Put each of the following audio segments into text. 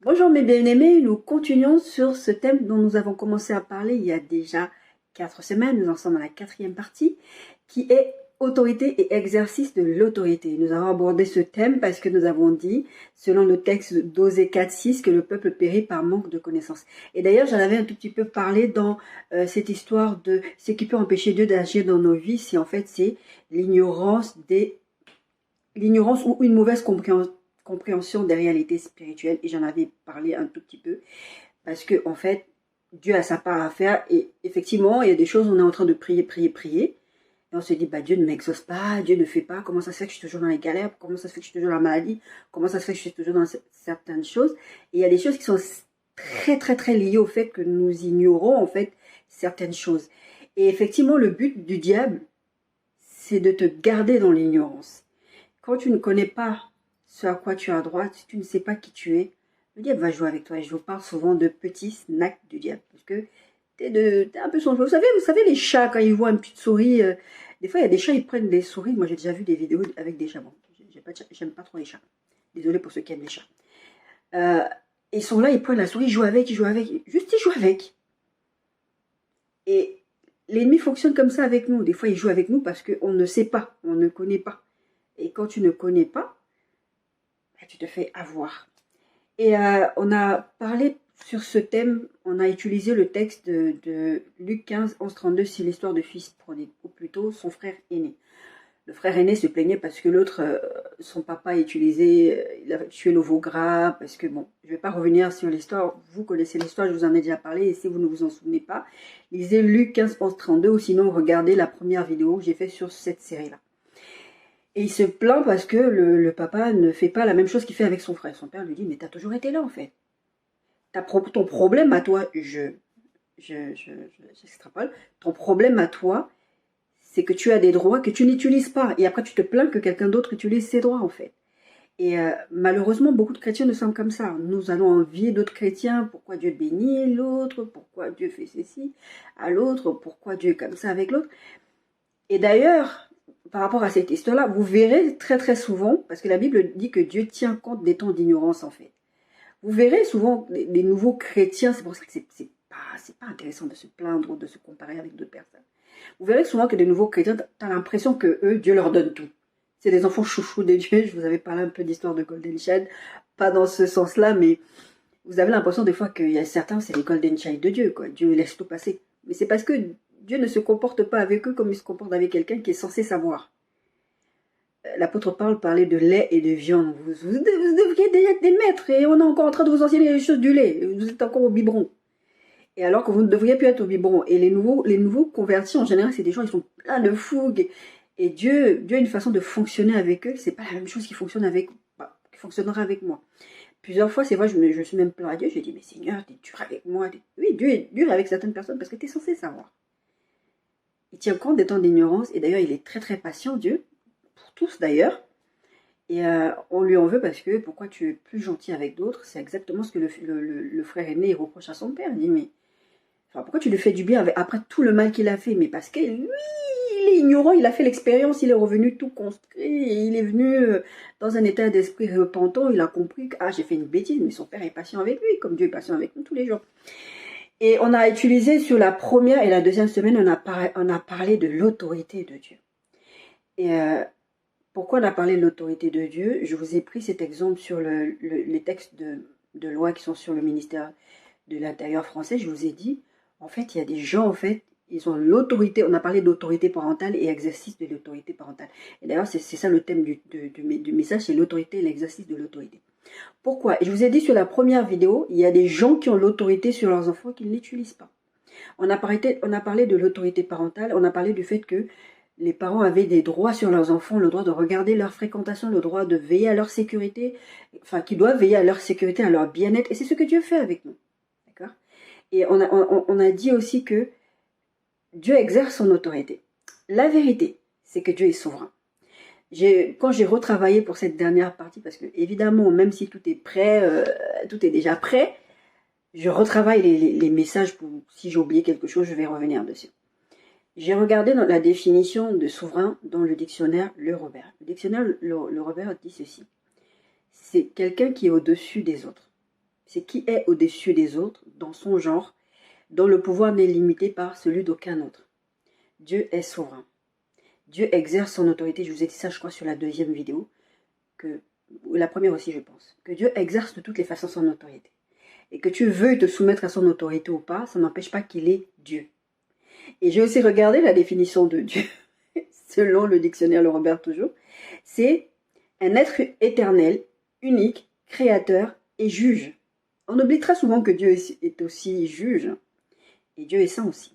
Bonjour mes bien-aimés, nous continuons sur ce thème dont nous avons commencé à parler il y a déjà 4 semaines. Nous en sommes à la 4e partie qui est autorité et exercice de l'autorité. Nous avons abordé ce thème parce que nous avons dit, selon le texte d'Osée 4:6, que le peuple périt par manque de connaissances. Et d'ailleurs, j'en avais un tout petit peu parlé dans cette histoire de ce qui peut empêcher Dieu d'agir dans nos vies, c'est l'ignorance l'ignorance ou une mauvaise compréhension des réalités spirituelles. Et j'en avais parlé un tout petit peu parce que en fait, Dieu a sa part à faire et effectivement, il y a des choses, on est en train de prier, prier, prier. Et on se dit, bah, Dieu ne m'exauce pas, Dieu ne fait pas, comment ça se fait que je suis toujours dans les galères, comment ça se fait que je suis toujours dans la maladie, comment ça se fait que je suis toujours dans certaines choses. Et il y a des choses qui sont très, très, très liées au fait que nous ignorons, en fait, certaines choses. Et effectivement, le but du diable, c'est de te garder dans l'ignorance. Quand tu ne connais pas ce à quoi tu as droit, si tu ne sais pas qui tu es, le diable va jouer avec toi. Et je vous parle souvent de petits snacks du diable. Parce que t'es un peu son jeu. Vous savez, les chats, quand ils voient une petite souris, des fois, il y a des chats, ils prennent des souris. Moi, j'ai déjà vu des vidéos avec des chats. Bon, j'aime pas trop les chats. Désolé pour ceux qui aiment les chats. Euh, ils sont là, ils prennent la souris, ils jouent avec, ils jouent avec. Juste, ils jouent avec. Et l'ennemi fonctionne comme ça avec nous. Des fois, il joue avec nous parce qu'on ne sait pas, on ne connaît pas. Et quand tu ne connais pas, tu te fais avoir. Et on a parlé sur ce thème, on a utilisé le texte de Luc 15, 11, 32, c'est l'histoire de fils prodigue, ou plutôt son frère aîné. Le frère aîné se plaignait parce que l'autre, son papa il avait tué le veau gras, parce que bon, je ne vais pas revenir sur l'histoire, vous connaissez l'histoire, je vous en ai déjà parlé, et si vous ne vous en souvenez pas, lisez Luc 15, 11, 32, ou sinon regardez la première vidéo que j'ai faite sur cette série-là. Et il se plaint parce que le papa ne fait pas la même chose qu'il fait avec son frère. Son père lui dit, mais t'as toujours été là en fait. Ton problème à toi, j'extrapole, ton problème à toi, c'est que tu as des droits que tu n'utilises pas. Et après, tu te plains que quelqu'un d'autre utilise ses droits en fait. Et malheureusement, beaucoup de chrétiens ne sont comme ça. Nous allons envier d'autres chrétiens. Pourquoi Dieu bénit l'autre? Pourquoi Dieu fait ceci à l'autre? Pourquoi Dieu est comme ça avec l'autre? Et d'ailleurs, par rapport à cette histoire-là, vous verrez très très souvent, parce que la Bible dit que Dieu tient compte des temps d'ignorance en fait. Vous verrez souvent des nouveaux chrétiens, c'est pour ça que c'est pas intéressant de se plaindre ou de se comparer avec d'autres personnes. Vous verrez souvent que des nouveaux chrétiens, tu as l'impression que eux, Dieu leur donne tout. C'est des enfants chouchous de Dieu. Je vous avais parlé un peu d'histoire de Golden Child, pas dans ce sens-là, mais vous avez l'impression des fois qu'il y a certains, c'est les Golden Child de Dieu, quoi. Dieu laisse tout passer. Mais c'est parce que Dieu ne se comporte pas avec eux comme il se comporte avec quelqu'un qui est censé savoir. L'apôtre Paul parlait de lait et de viande. Vous devriez déjà être des maîtres et on est encore en train de vous enseigner les choses du lait. Vous êtes encore au biberon. Et alors que vous ne devriez plus être au biberon. Et les nouveaux convertis, en général, c'est des gens qui sont pleins de fougue. Et Dieu a une façon de fonctionner avec eux. C'est pas la même chose qui qui fonctionnera avec moi. Plusieurs fois, c'est vrai, je suis même plein à Dieu. J'ai dit, mais Seigneur, t'es dur avec moi. Oui, Dieu est dur avec certaines personnes parce que t'es censé savoir. Il tient compte des temps d'ignorance. Et d'ailleurs, il est très très patient, Dieu. Pour tous d'ailleurs. Et on lui en veut parce que pourquoi tu es plus gentil avec d'autres? C'est exactement ce que le frère aîné il reproche à son père. Il dit, mais enfin, pourquoi tu lui fais du bien après tout le mal qu'il a fait? Mais parce que lui, il est ignorant, il a fait l'expérience, il est revenu tout construit, et il est venu dans un état d'esprit repentant, il a compris que j'ai fait une bêtise, mais son père est patient avec lui, comme Dieu est patient avec nous tous les jours. Et on a utilisé sur la première et la deuxième semaine, on a parlé de l'autorité de Dieu. Et pourquoi on a parlé de l'autorité de Dieu? Je vous ai pris cet exemple sur les textes de loi qui sont sur le ministère de l'Intérieur français. Je vous ai dit, en fait, il y a des gens, en fait, ils ont l'autorité. On a parlé d'autorité parentale et exercice de l'autorité parentale. Et d'ailleurs, c'est ça le thème du message, c'est l'autorité et l'exercice de l'autorité. Pourquoi? Et je vous ai dit sur la première vidéo, il y a des gens qui ont l'autorité sur leurs enfants qui ne l'utilisent pas. On a parlé de l'autorité parentale, on a parlé du fait que les parents avaient des droits sur leurs enfants, le droit de regarder leur fréquentation, le droit de veiller à leur sécurité, enfin, qu'ils doivent veiller à leur sécurité, à leur bien-être, et c'est ce que Dieu fait avec nous. D'accord? Et on a dit aussi que Dieu exerce son autorité. La vérité, c'est que Dieu est souverain. Quand j'ai retravaillé pour cette dernière partie, parce que évidemment, même si tout est prêt, tout est déjà prêt, je retravaille les messages pour si j'ai oublié quelque chose, je vais revenir dessus. J'ai regardé dans la définition de souverain dans le dictionnaire Le Robert. Le dictionnaire Le Robert dit ceci. C'est quelqu'un qui est au-dessus des autres. C'est qui est au-dessus des autres, dans son genre, dont le pouvoir n'est limité par celui d'aucun autre. Dieu est souverain. Dieu exerce son autorité. Je vous ai dit ça, je crois, sur la deuxième vidéo, ou la première aussi, je pense, que Dieu exerce de toutes les façons son autorité. Et que tu veuilles te soumettre à son autorité ou pas, ça n'empêche pas qu'il est Dieu. Et j'ai aussi regardé la définition de Dieu, selon le dictionnaire Le Robert toujours. C'est un être éternel, unique, créateur et juge. On oublie très souvent que Dieu est aussi juge. Et Dieu est saint aussi.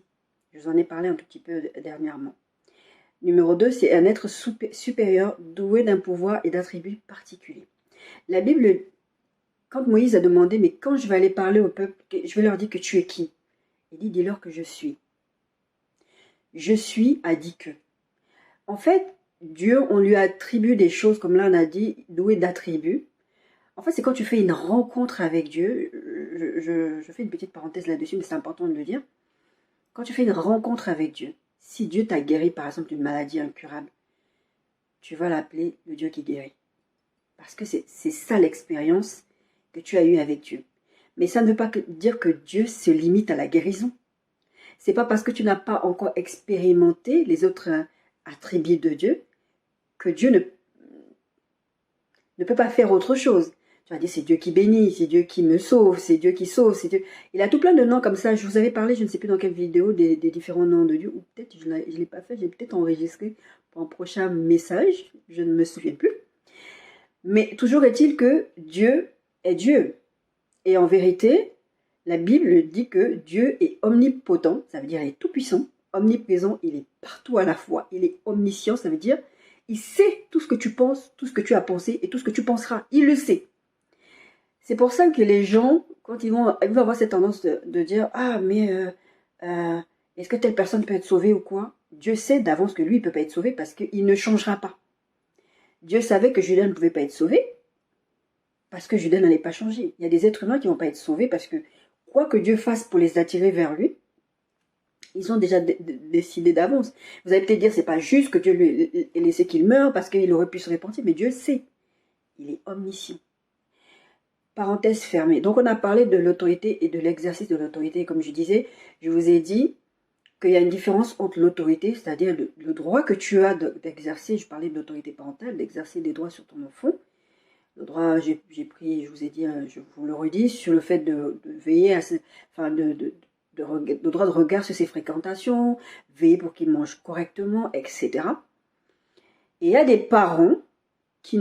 Je vous en ai parlé un tout petit peu dernièrement. Numéro 2, c'est un être supérieur, doué d'un pouvoir et d'attributs particuliers. La Bible, quand Moïse a demandé, mais quand je vais aller parler au peuple, je vais leur dire que tu es qui? Il dit, dis-leur que je suis. Je suis a dit que. En fait, Dieu, on lui attribue des choses, comme là on a dit, doué d'attributs. En fait, c'est quand tu fais une rencontre avec Dieu, je fais une petite parenthèse là-dessus, mais c'est important de le dire. Quand tu fais une rencontre avec Dieu, si Dieu t'a guéri par exemple d'une maladie incurable, tu vas l'appeler le Dieu qui guérit. Parce que c'est ça l'expérience que tu as eue avec Dieu. Mais ça ne veut pas dire que Dieu se limite à la guérison. C'est pas parce que tu n'as pas encore expérimenté les autres attributs de Dieu que Dieu ne peut pas faire autre chose. Tu vas dire c'est Dieu qui bénit, c'est Dieu qui me sauve, c'est Dieu qui sauve, c'est Dieu. Il a tout plein de noms comme ça. Je vous avais parlé, je ne sais plus dans quelle vidéo, des différents noms de Dieu. Ou peut-être je ne l'ai pas fait, j'ai peut-être enregistré pour un prochain message. Je ne me souviens plus. Mais toujours est-il que Dieu est Dieu. Et en vérité, la Bible dit que Dieu est omnipotent, ça veut dire il est tout-puissant, omniprésent, il est partout à la fois, il est omniscient, ça veut dire il sait tout ce que tu penses, tout ce que tu as pensé et tout ce que tu penseras, il le sait. C'est pour ça que les gens, quand ils vont avoir cette tendance de dire « Ah, mais est-ce que telle personne peut être sauvée ou quoi ?» Dieu sait d'avance que lui, il ne peut pas être sauvé parce qu'il ne changera pas. Dieu savait que Judas ne pouvait pas être sauvé parce que Judas n'allait pas changer. Il y a des êtres humains qui ne vont pas être sauvés parce que quoi que Dieu fasse pour les attirer vers lui, ils ont déjà décidé d'avance. Vous allez peut-être dire, c'est pas juste que Dieu lui ait laissé qu'il meure parce qu'il aurait pu se repentir, mais Dieu sait. Il est omniscient. Parenthèse fermée. Donc on a parlé de l'autorité et de l'exercice de l'autorité. Comme je disais, je vous ai dit qu'il y a une différence entre l'autorité, c'est-à-dire le droit que tu as d'exercer, je parlais de l'autorité parentale, d'exercer des droits sur ton enfant. Le droit, j'ai pris, je vous ai dit, je vous le redis, sur le fait de veiller à, le droit de regard sur ses fréquentations, veiller pour qu'il mange correctement, etc. Et il y a des parents qui,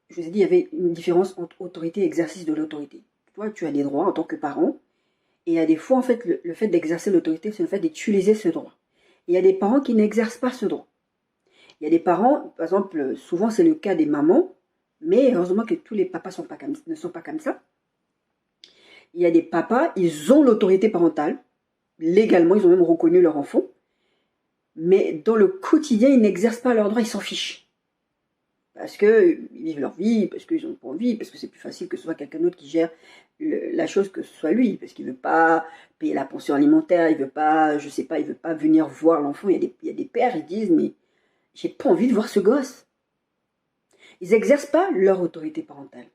je vous ai dit, il y avait une différence entre autorité et exercice de l'autorité. Toi, tu as des droits en tant que parent, et il y a des fois, en fait, le fait d'exercer l'autorité, c'est le fait d'utiliser ce droit. Et il y a des parents qui n'exercent pas ce droit. Il y a des parents, par exemple, souvent c'est le cas des mamans, mais heureusement que tous les papas ne sont pas comme ça. Il y a des papas, ils ont l'autorité parentale, légalement, ils ont même reconnu leur enfant, mais dans le quotidien, ils n'exercent pas leurs droits, ils s'en fichent. Parce qu'ils vivent leur vie, parce qu'ils ont pas envie, parce que c'est plus facile que ce soit quelqu'un d'autre qui gère la chose que ce soit lui, parce qu'il ne veut pas payer la pension alimentaire, il ne veut pas, je sais pas, il veut pas venir voir l'enfant. Il y a des pères, ils disent, mais j'ai pas envie de voir ce gosse. Ils n'exercent pas leur autorité parentale.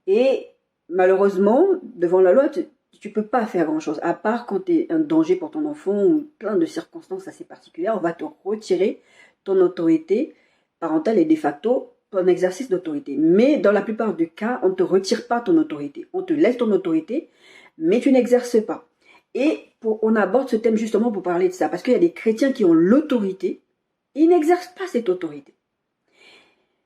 Et malheureusement, devant la loi, tu ne peux pas faire grand-chose, à part quand tu es un danger pour ton enfant ou plein de circonstances assez particulières, on va te retirer ton autorité parentale et de facto ton exercice d'autorité. Mais dans la plupart du cas, on ne te retire pas ton autorité. On te laisse ton autorité, mais tu n'exerces pas. Et on aborde ce thème justement pour parler de ça, parce qu'il y a des chrétiens qui ont l'autorité, ils n'exercent pas cette autorité.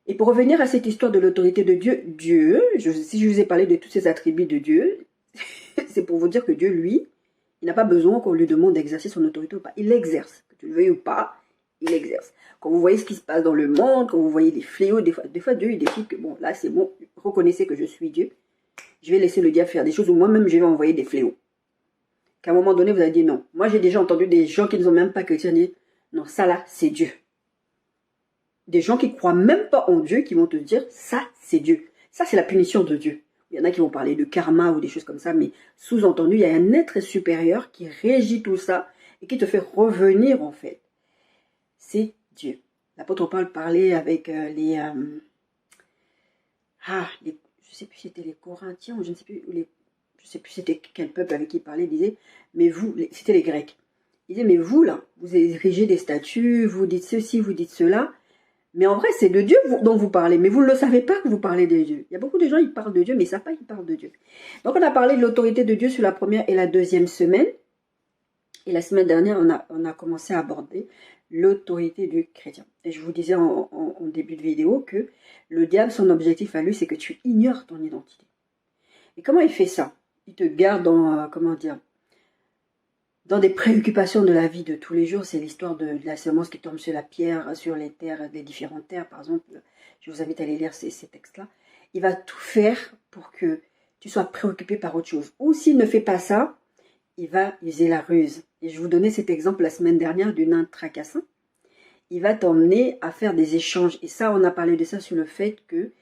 Et pour revenir à cette histoire de l'autorité de Dieu, si je vous ai parlé de tous ces attributs de Dieu, c'est pour vous dire que Dieu, lui, il n'a pas besoin qu'on lui demande d'exercer son autorité ou pas. Il l'exerce. Que tu le veuilles ou pas, il l'exerce. Quand vous voyez ce qui se passe dans le monde, quand vous voyez les fléaux, des fois Dieu, il décide que bon, là c'est bon, reconnaissez que je suis Dieu. Je vais laisser le diable faire des choses où moi-même je vais envoyer des fléaux. Qu'à un moment donné, vous allez dire non. Moi, j'ai déjà entendu des gens qui ne sont même pas chrétiens dire non, ça là, c'est Dieu. Des gens qui ne croient même pas en Dieu, qui vont te dire ça, c'est Dieu. Ça, c'est la punition de Dieu. Il y en a qui vont parler de karma ou des choses comme ça, mais sous-entendu, il y a un être supérieur qui régit tout ça et qui te fait revenir en fait. C'est Dieu. L'apôtre Paul parlait avec je ne sais plus si c'était les Corinthiens ou je ne sais plus, je ne sais plus c'était quel peuple avec qui il parlait, il disait, mais vous, c'était les Grecs. Il disait, mais vous là, vous érigez des statues, vous dites ceci, vous dites cela, mais en vrai c'est de Dieu dont vous parlez, mais vous ne le savez pas que vous parlez de Dieu. Il y a beaucoup de gens, ils parlent de Dieu, mais ils ne savent pas qu'ils parlent de Dieu. Donc on a parlé de l'autorité de Dieu sur la première et la deuxième semaine, et la semaine dernière on a commencé à aborder l'autorité du chrétien. Et je vous disais en début de vidéo que le diable, son objectif à lui, c'est que tu ignores ton identité. Et comment il fait ça? Il te garde dans, comment dire, dans des préoccupations de la vie de tous les jours. C'est l'histoire de la semence qui tombe sur la pierre, sur les terres, les différentes terres, par exemple. Je vous invite à aller lire ces textes-là. Il va tout faire pour que tu sois préoccupé par autre chose. Ou s'il ne fait pas ça, il va user la ruse. Et je vous donnais cet exemple la semaine dernière du nain tracassin. Il va t'emmener à faire des échanges. Et ça, on a parlé de ça sur le fait que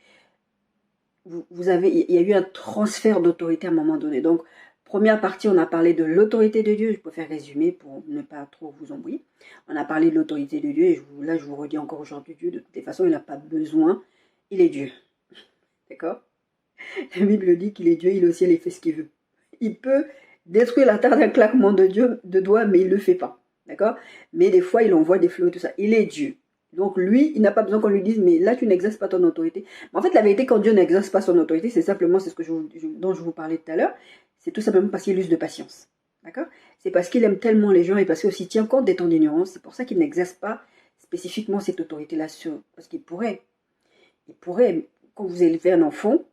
il y a eu un transfert d'autorité à un moment donné. Donc, première partie, on a parlé de l'autorité de Dieu. Je préfère résumer pour ne pas trop vous embrouiller. On a parlé de l'autorité de Dieu. Et là, je vous redis encore aujourd'hui, Dieu, de toute façon, il n'a pas besoin. Il est Dieu. D'accord? La Bible dit qu'il est Dieu, il est au ciel, il fait ce qu'il veut. Il peut détruire la terre d'un claquement de doigts, mais il ne le fait pas. D'accord? Mais des fois, il envoie des flots et tout ça. Il est Dieu. Donc lui, il n'a pas besoin qu'on lui dise, mais là, tu n'exerces pas ton autorité. Mais en fait, la vérité, quand Dieu n'exerce pas son autorité, c'est simplement, c'est dont je vous parlais tout à l'heure, c'est tout simplement parce qu'il use de patience. D'accord? C'est parce qu'il aime tellement les gens et parce qu'il aussi tient compte des temps d'ignorance. C'est pour ça qu'il n'exerce pas spécifiquement cette autorité-là parce qu'il pourrait. Il pourrait, quand vous élevez un enfant,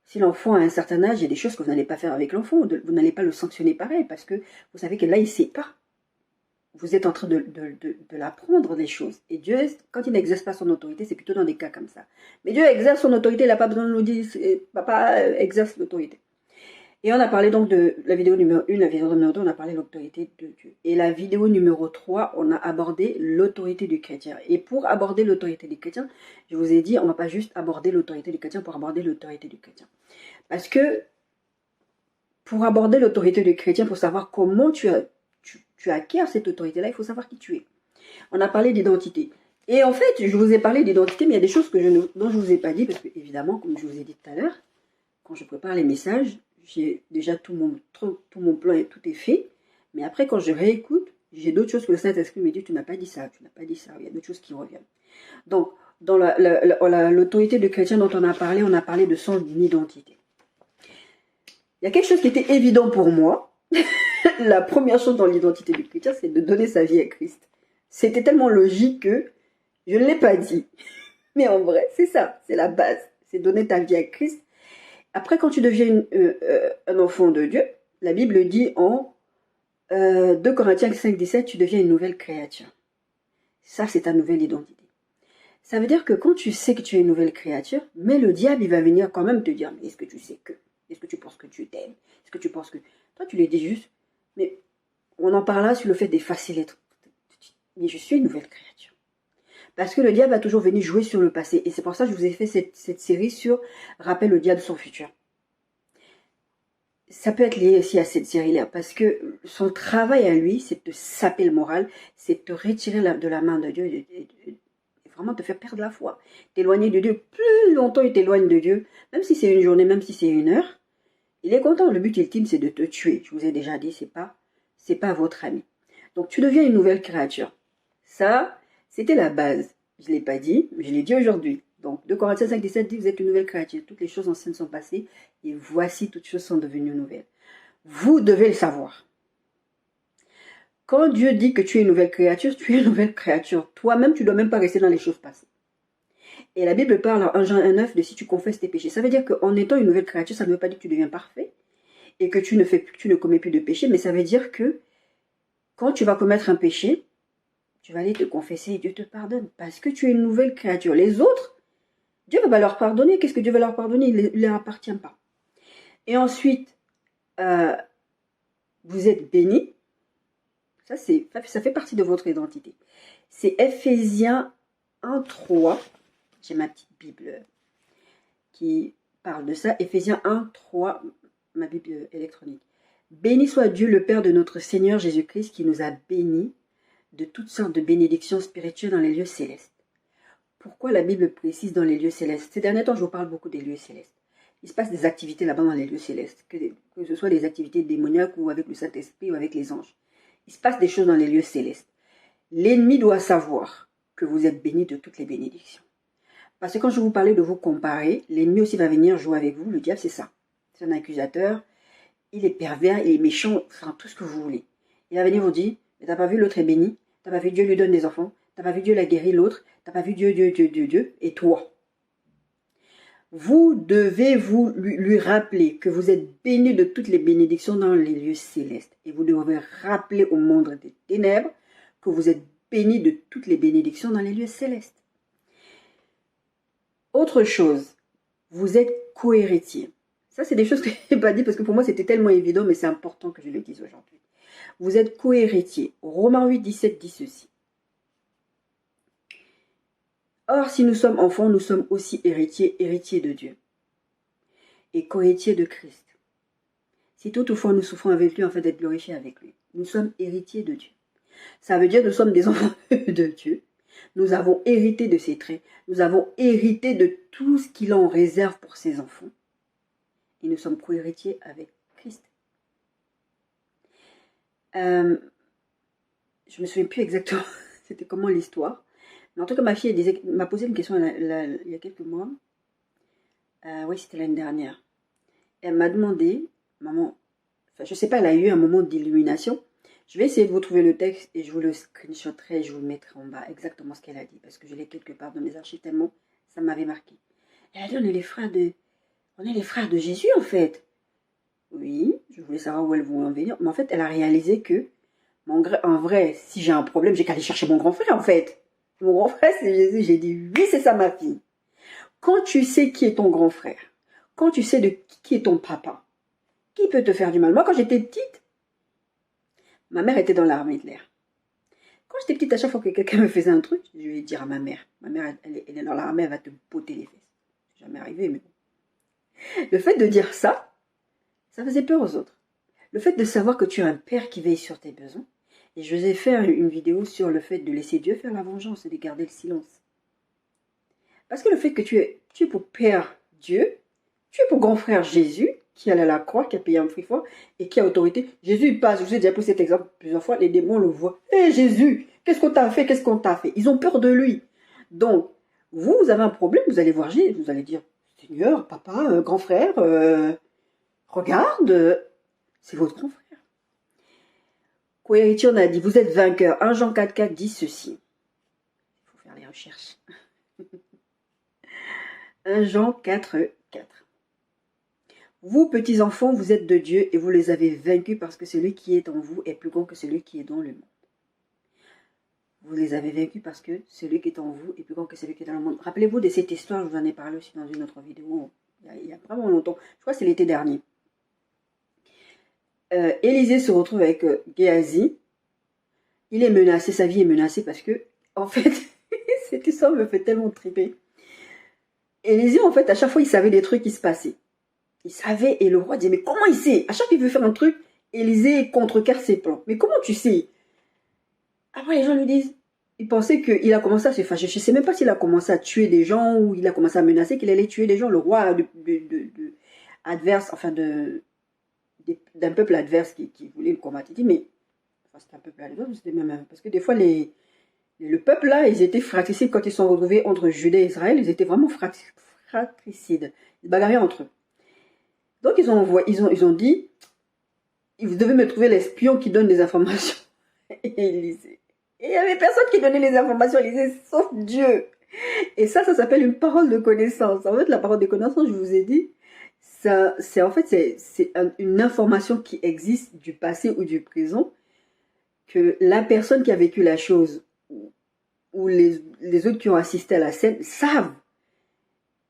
si l'enfant a un certain âge, il y a des choses que vous n'allez pas faire avec l'enfant, vous n'allez pas le sanctionner pareil, parce que vous savez que là, il ne sait pas. Vous êtes en train de l'apprendre des choses. Et Dieu, quand il n'exerce pas son autorité, c'est plutôt dans des cas comme ça. Mais Dieu exerce son autorité, il n'a pas besoin de nous dire, papa exerce l'autorité. Et on a parlé donc de la vidéo numéro 1, la vidéo numéro 2, on a parlé de l'autorité de Dieu. Et la vidéo numéro 3, on a abordé l'autorité du chrétien. Et pour aborder l'autorité du chrétien, je vous ai dit, on ne va pas juste aborder l'autorité du chrétien pour aborder l'autorité du chrétien. Parce que pour aborder l'autorité du chrétien, pour savoir comment tu acquiers cette autorité-là, il faut savoir qui tu es. On a parlé d'identité. Et en fait, je vous ai parlé d'identité, mais il y a des choses dont je ne vous ai pas dit, parce que évidemment, comme je vous ai dit tout à l'heure, quand je prépare les messages, j'ai déjà tout mon plan et tout est fait. Mais après, quand je réécoute, j'ai d'autres choses que le Saint-Esprit me dit, tu n'as pas dit ça, tu n'as pas dit ça. Il y a d'autres choses qui reviennent. Donc, dans l'autorité du chrétien dont on a parlé de son identité. Il y a quelque chose qui était évident pour moi. La première chose dans l'identité du chrétien, c'est de donner sa vie à Christ. C'était tellement logique que je ne l'ai pas dit. Mais en vrai, c'est ça, c'est la base. C'est donner ta vie à Christ. Après, quand tu deviens un enfant de Dieu, la Bible dit en 2 Corinthiens 5, 17, tu deviens une nouvelle créature. Ça, c'est ta nouvelle identité. Ça veut dire que quand tu sais que tu es une nouvelle créature, mais le diable, il va venir quand même te dire, mais est-ce que tu sais que? Est-ce que tu penses que tu t'aimes? Est-ce que tu penses que... Toi, tu lui dis juste, mais on en parlera sur le fait d'effacer les trucs. Mais je suis une nouvelle créature. Parce que le diable a toujours venu jouer sur le passé. Et c'est pour ça que je vous ai fait cette série sur Rappel le diable son futur. Ça peut être lié aussi à cette série-là. Parce que son travail à lui, c'est de saper le moral. C'est de te retirer de la main de Dieu. Et vraiment te faire perdre la foi. T'éloigner de Dieu. Plus longtemps il t'éloigne de Dieu. Même si c'est une journée, même si c'est une heure. Il est content. Le but ultime, c'est de te tuer. Je vous ai déjà dit, c'est pas votre ami. Donc tu deviens une nouvelle créature. Ça, c'était la base. Je ne l'ai pas dit, mais je l'ai dit aujourd'hui. Donc 2 Corinthiens 5, 17 dit, vous êtes une nouvelle créature. Toutes les choses anciennes sont passées et voici, toutes choses sont devenues nouvelles. Vous devez le savoir. Quand Dieu dit que tu es une nouvelle créature, tu es une nouvelle créature. Toi-même, tu ne dois même pas rester dans les choses passées. Et la Bible parle en 1 Jean 1,9 de si tu confesses tes péchés. Ça veut dire qu'en étant une nouvelle créature, ça ne veut pas dire que tu deviens parfait et que tu ne commets plus de péché, mais ça veut dire que quand tu vas commettre un péché, tu vas aller te confesser et Dieu te pardonne parce que tu es une nouvelle créature. Les autres, Dieu ne va pas leur pardonner. Qu'est-ce que Dieu va leur pardonner? Il ne leur appartient pas. Et ensuite, vous êtes bénis. Ça fait partie de votre identité. C'est Ephésiens 1,3. J'ai ma petite Bible qui parle de ça. Ephésiens 1,3, ma Bible électronique. Béni soit Dieu, le Père de notre Seigneur Jésus-Christ, qui nous a bénis de toutes sortes de bénédictions spirituelles dans les lieux célestes. Pourquoi la Bible précise dans les lieux célestes? Ces derniers temps, je vous parle beaucoup des lieux célestes. Il se passe des activités là-bas dans les lieux célestes, que ce soit des activités démoniaques ou avec le Saint-Esprit ou avec les anges. Il se passe des choses dans les lieux célestes. L'ennemi doit savoir que vous êtes bénis de toutes les bénédictions. Parce que quand je vous parlais de vous comparer, l'ennemi aussi va venir jouer avec vous. Le diable, c'est ça. C'est un accusateur. Il est pervers, il est méchant, enfin tout ce que vous voulez. Il va venir vous dire, mais t'as pas vu l'autre est béni, t'as pas vu Dieu lui donne des enfants, t'as pas vu Dieu l'a guéri l'autre, t'as pas vu Dieu, et toi. Vous devez lui rappeler que vous êtes béni de toutes les bénédictions dans les lieux célestes. Et vous devez rappeler au monde des ténèbres que vous êtes béni de toutes les bénédictions dans les lieux célestes. Autre chose, vous êtes co-héritier. Ça, c'est des choses que je n'ai pas dit parce que pour moi, c'était tellement évident, mais c'est important que je le dise aujourd'hui. Vous êtes co-héritier. Romains 8, 17 dit ceci. Or, si nous sommes enfants, nous sommes aussi héritiers de Dieu et co-héritiers de Christ. Si toutefois nous souffrons avec lui, afin d'être glorifiés avec lui, nous sommes héritiers de Dieu. Ça veut dire que nous sommes des enfants de Dieu. Nous avons hérité de ses traits. Nous avons hérité de tout ce qu'il en réserve pour ses enfants. Et nous sommes co-héritiers avec Christ. Je me souviens plus exactement c'était comment l'histoire. Mais en tout cas, ma fille m'a posé une question il y a quelques mois. Oui, c'était l'année dernière. Elle m'a demandé, maman, enfin, je ne sais pas, elle a eu un moment d'illumination. Je vais essayer de vous trouver le texte et je vous le screenshoterai et je vous le mettrai en bas exactement ce qu'elle a dit. Parce que je l'ai quelque part dans mes archives tellement ça m'avait marqué. Elle a dit, on est les frères de Jésus en fait. Oui, je voulais savoir où elle voulait en venir. Mais en fait, elle a réalisé que, en vrai, si j'ai un problème, j'ai qu'à aller chercher mon grand frère en fait. Mon grand frère, c'est Jésus. J'ai dit, oui, c'est ça ma fille. Quand tu sais qui est ton grand frère, quand tu sais de qui est ton papa, qui peut te faire du mal? Moi, quand j'étais petite, ma mère était dans l'armée de l'air. Quand j'étais petite, à chaque fois que quelqu'un me faisait un truc, je vais dire à ma mère. Ma mère, elle est dans l'armée, elle va te botter les fesses. C'est jamais arrivé, mais bon. Le fait de dire ça, ça faisait peur aux autres. Le fait de savoir que tu as un père qui veille sur tes besoins. Et je vous ai fait une vidéo sur le fait de laisser Dieu faire la vengeance et de garder le silence. Parce que le fait que tu es pour Père Dieu, tu es pour grand frère Jésus, qui allait à la croix, qui a payé un prix fort et qui a autorité. Jésus, il passe, je vous ai déjà pris cet exemple plusieurs fois, les démons le voient. Hé Jésus, qu'est-ce qu'on t'a fait? Qu'est-ce qu'on t'a fait? Ils ont peur de lui. Donc, vous avez un problème, vous allez voir Jésus, vous allez dire, Seigneur, papa, grand frère, regarde, c'est votre grand frère. Co-héritier, on a dit, vous êtes vainqueur. 1 Jean 4,4 dit ceci. Il faut faire les recherches. 1 Jean 4,4. Vous, petits enfants, vous êtes de Dieu et vous les avez vaincus parce que celui qui est en vous est plus grand que celui qui est dans le monde. Vous les avez vaincus parce que celui qui est en vous est plus grand que celui qui est dans le monde. Rappelez-vous de cette histoire, je vous en ai parlé aussi dans une autre vidéo, il y a vraiment longtemps. Je crois que c'est l'été dernier. Élisée se retrouve avec Géasi. Il est menacé, sa vie est menacée parce que, en fait, cette histoire me fait tellement triper. Élisée, en fait, à chaque fois, il savait des trucs qui se passaient. Il savait, et le roi disait, mais comment il sait? À chaque fois qu'il veut faire un truc, Élisée contrecarre ses plans. Mais comment tu sais? Après, les gens lui disent, il pensait qu'il a commencé à se fâcher. Je ne sais même pas s'il a commencé à tuer des gens ou il a commencé à menacer qu'il allait tuer des gens. Le roi adverse, enfin d'un peuple adverse qui voulait le combattre. Il dit, mais enfin, c'était un peuple adverse, c'était même parce que des fois le peuple là, ils étaient fratricides quand ils sont retrouvés entre Juda et Israël, ils étaient vraiment fratricides, ils bagarraient entre eux. Donc ils ont dit, vous devez me trouver l'espion qui donne des informations. Et Élisée. Et il n'y avait personne qui donnait les informations à Élisée, sauf Dieu. Et ça s'appelle une parole de connaissance. En fait, la parole de connaissance, je vous ai dit, c'est une information qui existe du passé ou du présent, que la personne qui a vécu la chose ou les autres qui ont assisté à la scène savent.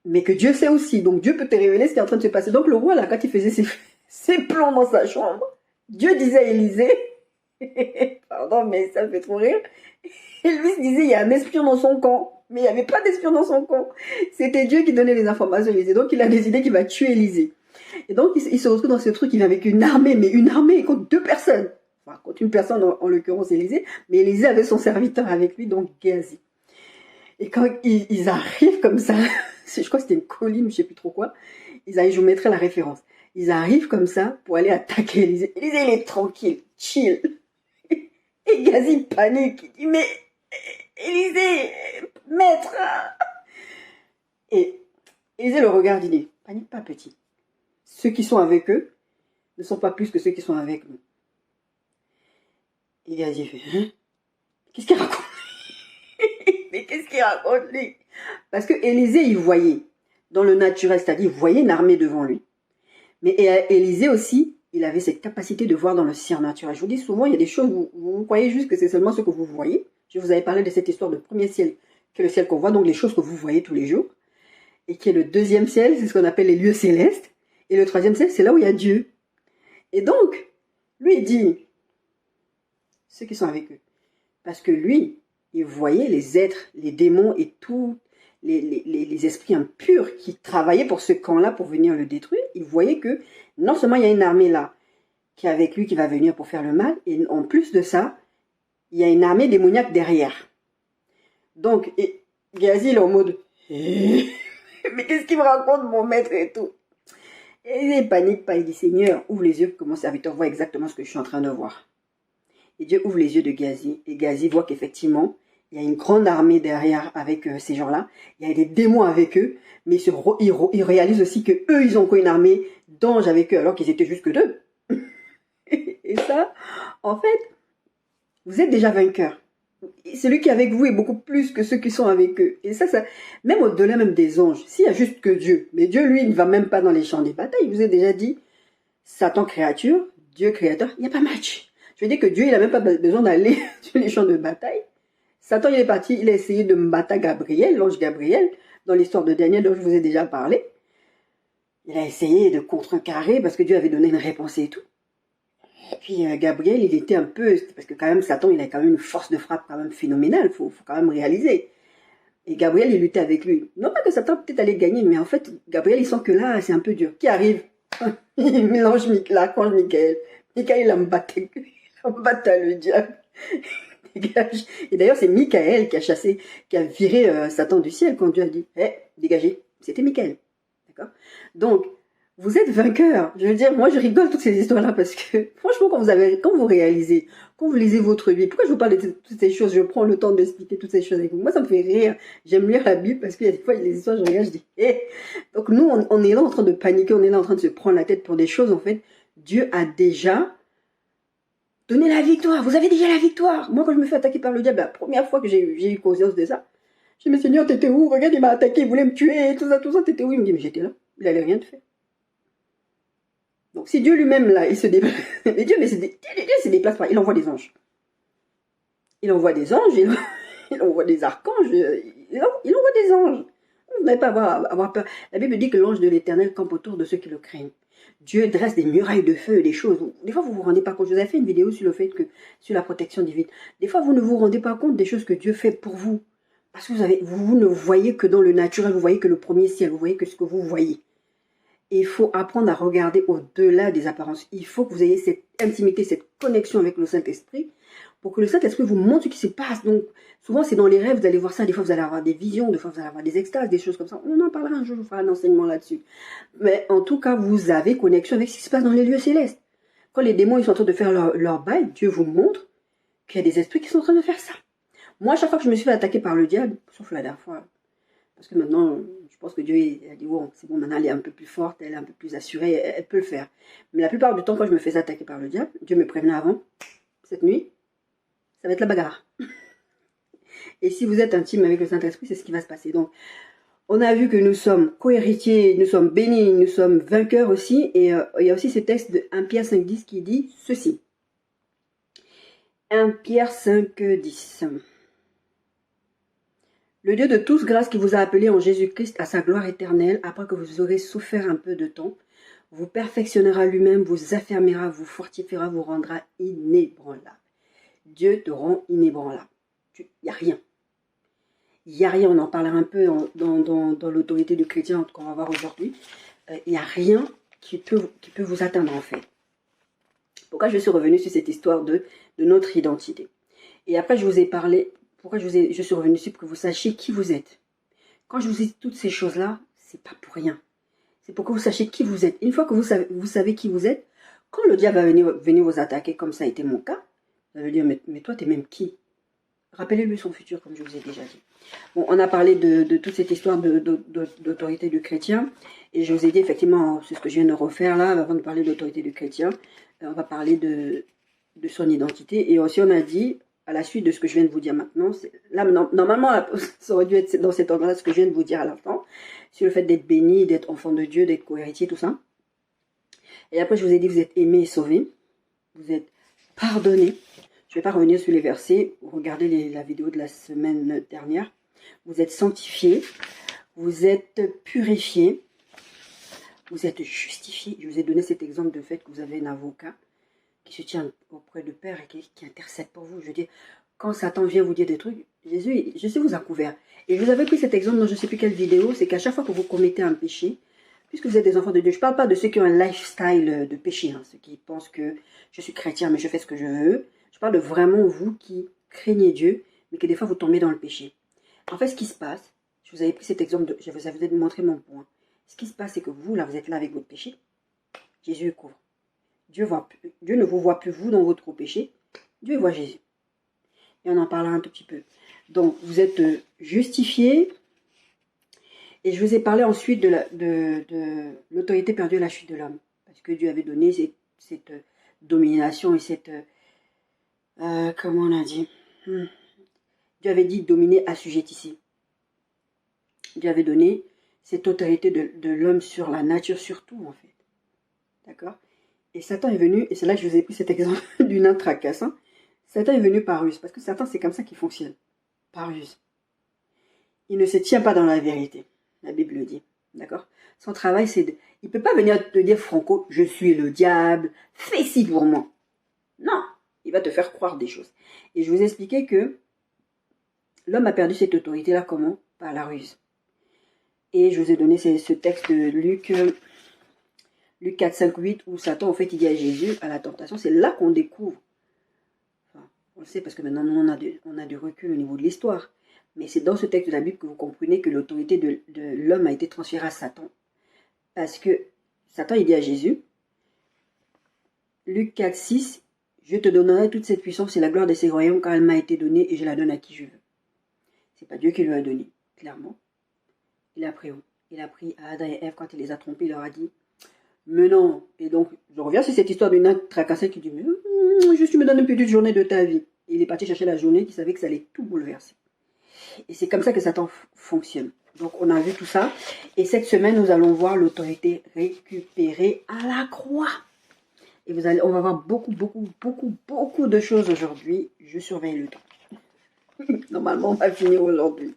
Mais que Dieu sait aussi. Donc Dieu peut te révéler ce qui est en train de se passer. Donc le roi, là, quand il faisait ses plans dans sa chambre, Dieu disait à Élisée, pardon, mais ça me fait trop rire, et lui se disait, il y a un espion dans son camp. Mais il n'y avait pas d'espion dans son camp. C'était Dieu qui donnait les informations à Élisée. Donc il a décidé qu'il va tuer Élisée. Et donc il se retrouve dans ce truc, il vient avec une armée, mais une armée contre 2 personnes. Enfin, contre une personne, en l'occurrence Élisée. Mais Élisée avait son serviteur avec lui, donc Géasi. Et quand ils arrivent comme ça, je crois que c'était une colline, je ne sais plus trop quoi, je vous mettrai la référence. Ils arrivent comme ça pour aller attaquer Élisée. Élisée, il est tranquille, chill. Et Gazi panique. Il dit, mais Élisée, maître. Et Élisée le regarde, il dit, panique pas, petit. Ceux qui sont avec eux ne sont pas plus que ceux qui sont avec nous. Et Gazi fait, hein? Qu'est-ce qu'il raconte? Mais qu'est-ce qu'il raconte, lui? Parce que Élisée, il voyait dans le naturel, c'est-à-dire, il voyait une armée devant lui. Mais Élisée aussi, il avait cette capacité de voir dans le surnaturel. Je vous dis souvent, il y a des choses où vous croyez juste que c'est seulement ce que vous voyez. Je vous avais parlé de cette histoire de premier ciel, qui est le ciel qu'on voit, donc les choses que vous voyez tous les jours. Et qui est le deuxième ciel, c'est ce qu'on appelle les lieux célestes. Et le troisième ciel, c'est là où il y a Dieu. Et donc, lui, il dit, ceux qui sont avec eux. Parce que lui, il voyait les êtres, les démons et tous les esprits impurs qui travaillaient pour ce camp-là pour venir le détruire. Il voyait que non seulement il y a une armée là qui est avec lui, qui va venir pour faire le mal, et en plus de ça, il y a une armée démoniaque derrière. Donc, Gazi, il est en mode, mais qu'est-ce qu'il me raconte, mon maître et tout? Et il panique pas, il dit, Seigneur, ouvre les yeux que mon serviteur voit exactement ce que je suis en train de voir. Et Dieu ouvre les yeux de Gazi, et Gazi voit qu'effectivement, il y a une grande armée derrière avec ces gens-là. Il y a des démons avec eux, mais ils réalisent aussi que eux, ils ont encore une armée d'anges avec eux, alors qu'ils étaient juste que deux. Et ça, en fait, vous êtes déjà vainqueur. Celui qui est avec vous est beaucoup plus que ceux qui sont avec eux. Et ça, même au-delà même des anges, s'il y a juste que Dieu, mais Dieu, lui, il ne va même pas dans les champs des batailles. Il vous a déjà dit, Satan créature, Dieu créateur, il n'y a pas match. Je veux dire que Dieu, il n'a même pas besoin d'aller sur les champs de bataille. Satan, il est parti, il a essayé de battre Gabriel, l'ange Gabriel, dans l'histoire de Daniel dont je vous ai déjà parlé. Il a essayé de contrecarrer parce que Dieu avait donné une réponse et tout. Et puis Gabriel, il était un peu, parce que quand même Satan, il a quand même une force de frappe quand même phénoménale, faut quand même réaliser. Et Gabriel, il luttait avec lui. Non pas que Satan peut-être allait gagner, mais en fait, Gabriel, il sent que là, c'est un peu dur. Qui arrive? Il mélange l'archange Michael. Michael, il embattait le diable. Dégage. Et d'ailleurs, c'est Michael qui a viré Satan du ciel quand Dieu a dit, dégagez. C'était Michael. D'accord? Donc, vous êtes vainqueur. Je veux dire, moi, je rigole toutes ces histoires-là parce que, franchement, quand vous réalisez, quand vous lisez votre vie, pourquoi je vous parle de toutes ces choses? Je prends le temps d'expliquer toutes ces choses avec vous. Moi, ça me fait rire. J'aime lire la Bible parce qu'il y a des fois, il y a des histoires, je regarde, je dis, Donc, nous, on est là en train de paniquer, on est là en train de se prendre la tête pour des choses, en fait. Dieu a déjà donné la victoire. Vous avez déjà la victoire. Moi, quand je me fais attaquer par le diable, la première fois que j'ai eu conscience de ça, je me suis dit, Seigneur, t'étais où? Regarde, il m'a attaqué, il voulait me tuer, tout ça, t'étais où? Il me dit, mais j'étais là. Il n'allait rien te faire. Donc, si Dieu lui-même, là, il se déplace, mais Dieu se déplace pas, il envoie des anges. Il envoie des anges, il envoie des archanges, il envoie des anges. Vous n'avez pas à avoir peur. La Bible dit que l'ange de l'Éternel campe autour de ceux qui le craignent. Dieu dresse des murailles de feu, des choses. Des fois, vous vous rendez pas compte. Je vous avais fait une vidéo sur le fait que, sur la protection divine. Des fois, vous ne vous rendez pas compte des choses que Dieu fait pour vous. Parce que vous ne voyez que dans le naturel, vous voyez que le premier ciel, vous voyez que ce que vous voyez. Et il faut apprendre à regarder au-delà des apparences. Il faut que vous ayez cette intimité, cette connexion avec le Saint-Esprit pour que le Saint-Esprit vous montre ce qui se passe. Donc, souvent, c'est dans les rêves, vous allez voir ça. Des fois, vous allez avoir des visions, des fois, vous allez avoir des extases, des choses comme ça. On en parlera un jour, je vous ferai un enseignement là-dessus. Mais en tout cas, vous avez connexion avec ce qui se passe dans les lieux célestes. Quand les démons ils sont en train de faire leur bail, Dieu vous montre qu'il y a des esprits qui sont en train de faire ça. Moi, à chaque fois que je me suis fait attaquer par le diable, sauf la dernière fois, parce que maintenant, je pense que Dieu a dit, oh, c'est bon, maintenant elle est un peu plus forte, elle est un peu plus assurée, elle peut le faire. Mais la plupart du temps, quand je me faisais attaquer par le diable, Dieu me prévenait avant, cette nuit, ça va être la bagarre. Et si vous êtes intime avec le Saint-Esprit, c'est ce qui va se passer. Donc, on a vu que nous sommes co-héritiers, nous sommes bénis, nous sommes vainqueurs aussi. Et il y a aussi ce texte de 1 Pierre 5,10 qui dit ceci. 1 Pierre 5,10. Le Dieu de tous grâce qui vous a appelé en Jésus-Christ à sa gloire éternelle, après que vous aurez souffert un peu de temps, vous perfectionnera lui-même, vous affermira, vous fortifiera, vous rendra inébranlable. Dieu te rend inébranlable. Il n'y a rien. Il n'y a rien, on en parlera un peu dans l'autorité du chrétien qu'on va voir aujourd'hui. Il n'y a rien qui peut vous atteindre en fait. Pourquoi je suis revenue sur cette histoire de notre identité? Et après je vous ai parlé, pourquoi je suis revenue sur pour que vous sachiez qui vous êtes. Quand je vous ai dit toutes ces choses-là, c'est pas pour rien. C'est pour que vous sachiez qui vous êtes. Une fois que vous savez qui vous êtes, quand le diable va venir vous attaquer, comme ça a été mon cas, vous allez dire, mais toi, t'es même qui? Rappelez-lui son futur, comme je vous ai déjà dit. Bon, on a parlé de toute cette histoire d'autorité du chrétien. Et je vous ai dit, effectivement, c'est ce que je viens de refaire là, avant de parler d'autorité du chrétien. On va parler de son identité. Et aussi, on a dit, à la suite de ce que je viens de vous dire maintenant, là, normalement, ça aurait dû être dans cet ordre-là, ce que je viens de vous dire à l'instant, sur le fait d'être béni, d'être enfant de Dieu, d'être co-héritier, tout ça. Et après, je vous ai dit, vous êtes aimé et sauvé. Vous êtes pardonné. Je ne vais pas revenir sur les versets. Regardez la vidéo de la semaine dernière. Vous êtes sanctifié. Vous êtes purifié. Vous êtes justifié. Je vous ai donné cet exemple de fait que vous avez un avocat qui se tient auprès du Père et qui intercède pour vous. Je veux dire, quand Satan vient vous dire des trucs, Jésus vous a couvert. Et je vous avais pris cet exemple dans je ne sais plus quelle vidéo. C'est qu'à chaque fois que vous commettez un péché, puisque vous êtes des enfants de Dieu, je ne parle pas de ceux qui ont un lifestyle de péché, hein, ceux qui pensent que je suis chrétien mais je fais ce que je veux. Je parle de vraiment vous qui craignez Dieu, mais que des fois vous tombez dans le péché. En fait, ce qui se passe, je vous avais pris cet exemple, je vous avais montré mon point. Ce qui se passe, c'est que vous, là, vous êtes là avec votre péché. Jésus couvre. Dieu ne vous voit plus vous dans votre péché. Dieu voit Jésus. Et on en parlera un tout petit peu. Donc, vous êtes justifiés. Et je vous ai parlé ensuite de l'autorité perdue à la chute de l'homme. Parce que Dieu avait donné cette domination et cette... comment on a dit Dieu avait dit dominer, assujettissez. Dieu avait donné cette autorité de l'homme sur la nature, surtout en fait. D'accord? Et Satan est venu, et c'est là que je vous ai pris cet exemple d'une intracasse. Hein. Satan est venu par ruse, parce que Satan c'est comme ça qu'il fonctionne. Par ruse. Il ne se tient pas dans la vérité. La Bible le dit. D'accord? Son travail c'est de... Il ne peut pas venir te dire franco, je suis le diable, fais ci pour moi. Non, il va te faire croire des choses. Et je vous ai expliqué que l'homme a perdu cette autorité-là comment? Par la ruse. Et je vous ai donné ce texte de Luc 4, 5, 8, où Satan, en fait, il dit à Jésus, à la tentation, c'est là qu'on découvre. Enfin, on le sait parce que maintenant, nous, on a du recul au niveau de l'histoire. Mais c'est dans ce texte de la Bible que vous comprenez que l'autorité de l'homme a été transférée à Satan. Parce que Satan, il dit à Jésus, Luc 4, 6, je te donnerai toute cette puissance et la gloire de ces royaumes car elle m'a été donnée et je la donne à qui je veux. C'est pas Dieu qui lui a donné, clairement. Il a pris où? Il a pris à Adam et Ève quand il les a trompés, il leur a dit, mais non. Et donc, je reviens sur cette histoire d'une tracassée qui dit, mais juste tu me donnes une petite journée de ta vie. Et il est parti chercher la journée qui savait que ça allait tout bouleverser. Et c'est comme ça que Satan fonctionne. Donc, on a vu tout ça. Et cette semaine, nous allons voir l'autorité récupérée à la croix. Et on va voir beaucoup de choses aujourd'hui. Je surveille le temps. Normalement, on va finir aujourd'hui.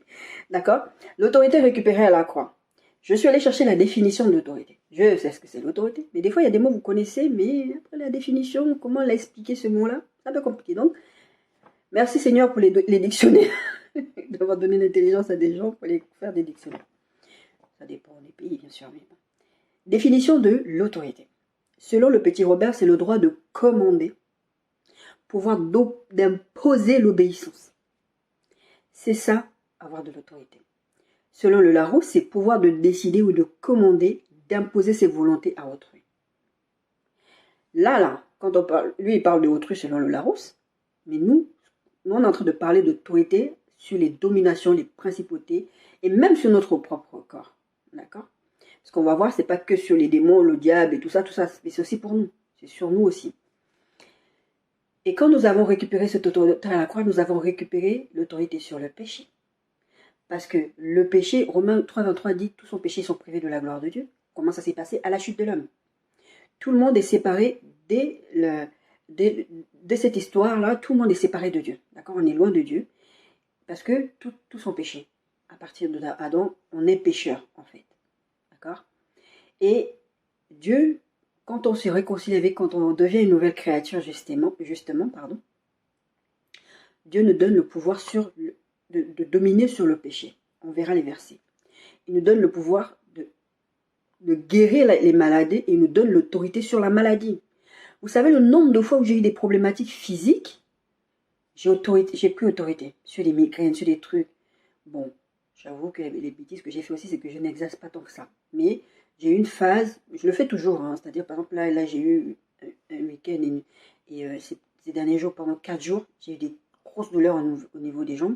D'accord? L'autorité récupérée à la croix. Je suis allée chercher la définition de l'autorité. Je sais ce que c'est l'autorité. Mais des fois, il y a des mots que vous connaissez, mais après la définition, comment l'expliquer ce mot-là? C'est un peu compliqué. Donc, merci Seigneur pour les dictionnaires. D'avoir donné l'intelligence à des gens pour les faire des dictionnaires. Ça dépend des pays, bien sûr. Mais... Définition de l'autorité. Selon le petit Robert, c'est le droit de commander, pouvoir d'imposer l'obéissance. C'est ça, avoir de l'autorité. Selon le Larousse, c'est pouvoir de décider ou de commander, d'imposer ses volontés à autrui. Là, quand on parle, lui il parle de autrui selon le Larousse, mais nous on est en train de parler d'autorité sur les dominations, les principautés, et même sur notre propre corps. D'accord? Ce qu'on va voir, c'est pas que sur les démons, le diable et tout ça, mais c'est aussi pour nous. C'est sur nous aussi. Et quand nous avons récupéré cette autorité à la croix, nous avons récupéré l'autorité sur le péché. Parce que le péché, Romains 3, 23 dit, tous son péché sont privés de la gloire de Dieu. Comment ça s'est passé? À la chute de l'homme. Tout le monde est séparé de cette histoire-là, tout le monde est séparé de Dieu. D'accord? On est loin de Dieu. Parce que tout son péché. À partir d'Adam, on est pécheur, en fait. D'accord? Et Dieu, quand on se réconcilie avec, quand on devient une nouvelle créature, justement, Dieu nous donne le pouvoir de dominer sur le péché. On verra les versets. Il nous donne le pouvoir de guérir les maladies et il nous donne l'autorité sur la maladie. Vous savez le nombre de fois où j'ai eu des problématiques physiques, j'ai pris autorité sur les migraines, sur des trucs. Bon, j'avoue que les bêtises que j'ai fait aussi, c'est que je n'exerce pas tant que ça. Mais j'ai eu une phase, je le fais toujours, hein, c'est-à-dire par exemple là j'ai eu un week-end ces derniers jours, pendant 4 jours, j'ai eu des grosses douleurs au niveau des jambes.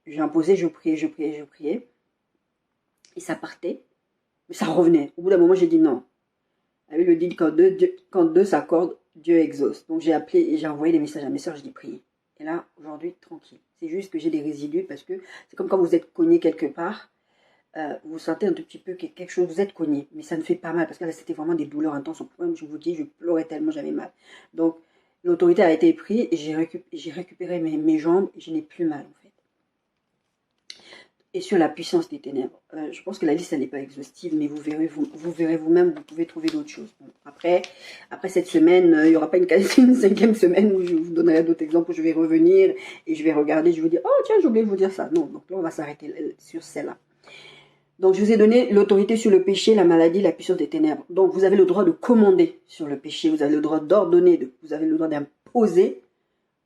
J'ai imposé, je priais, je priais, je priais, et ça partait, mais ça revenait. Au bout d'un moment, j'ai dit non. La Bible dit quand deux s'accordent, Dieu exauce. Donc j'ai appelé et j'ai envoyé des messages à mes soeurs, je dis priez. Et là, aujourd'hui, tranquille. C'est juste que j'ai des résidus parce que c'est comme quand vous êtes cogné quelque part. Vous sentez un tout petit peu quelque chose, vous êtes cogné, mais ça ne fait pas mal parce que là c'était vraiment des douleurs intenses. Au point où je vous dis, je pleurais tellement j'avais mal. Donc l'autorité a été prise et j'ai récupéré mes jambes et je n'ai plus mal en fait. Et sur la puissance des ténèbres, je pense que la liste elle n'est pas exhaustive, mais vous verrez vous-même, vous pouvez trouver d'autres choses. Bon, après cette semaine, il n'y aura pas une 5e semaine où je vous donnerai d'autres exemples où je vais revenir et je vais regarder, je vais vous dire, oh tiens, j'ai oublié de vous dire ça. Non, donc là on va s'arrêter sur celle-là. Donc, je vous ai donné l'autorité sur le péché, la maladie, la puissance des ténèbres. Donc, vous avez le droit de commander sur le péché. Vous avez le droit d'ordonner, vous avez le droit d'imposer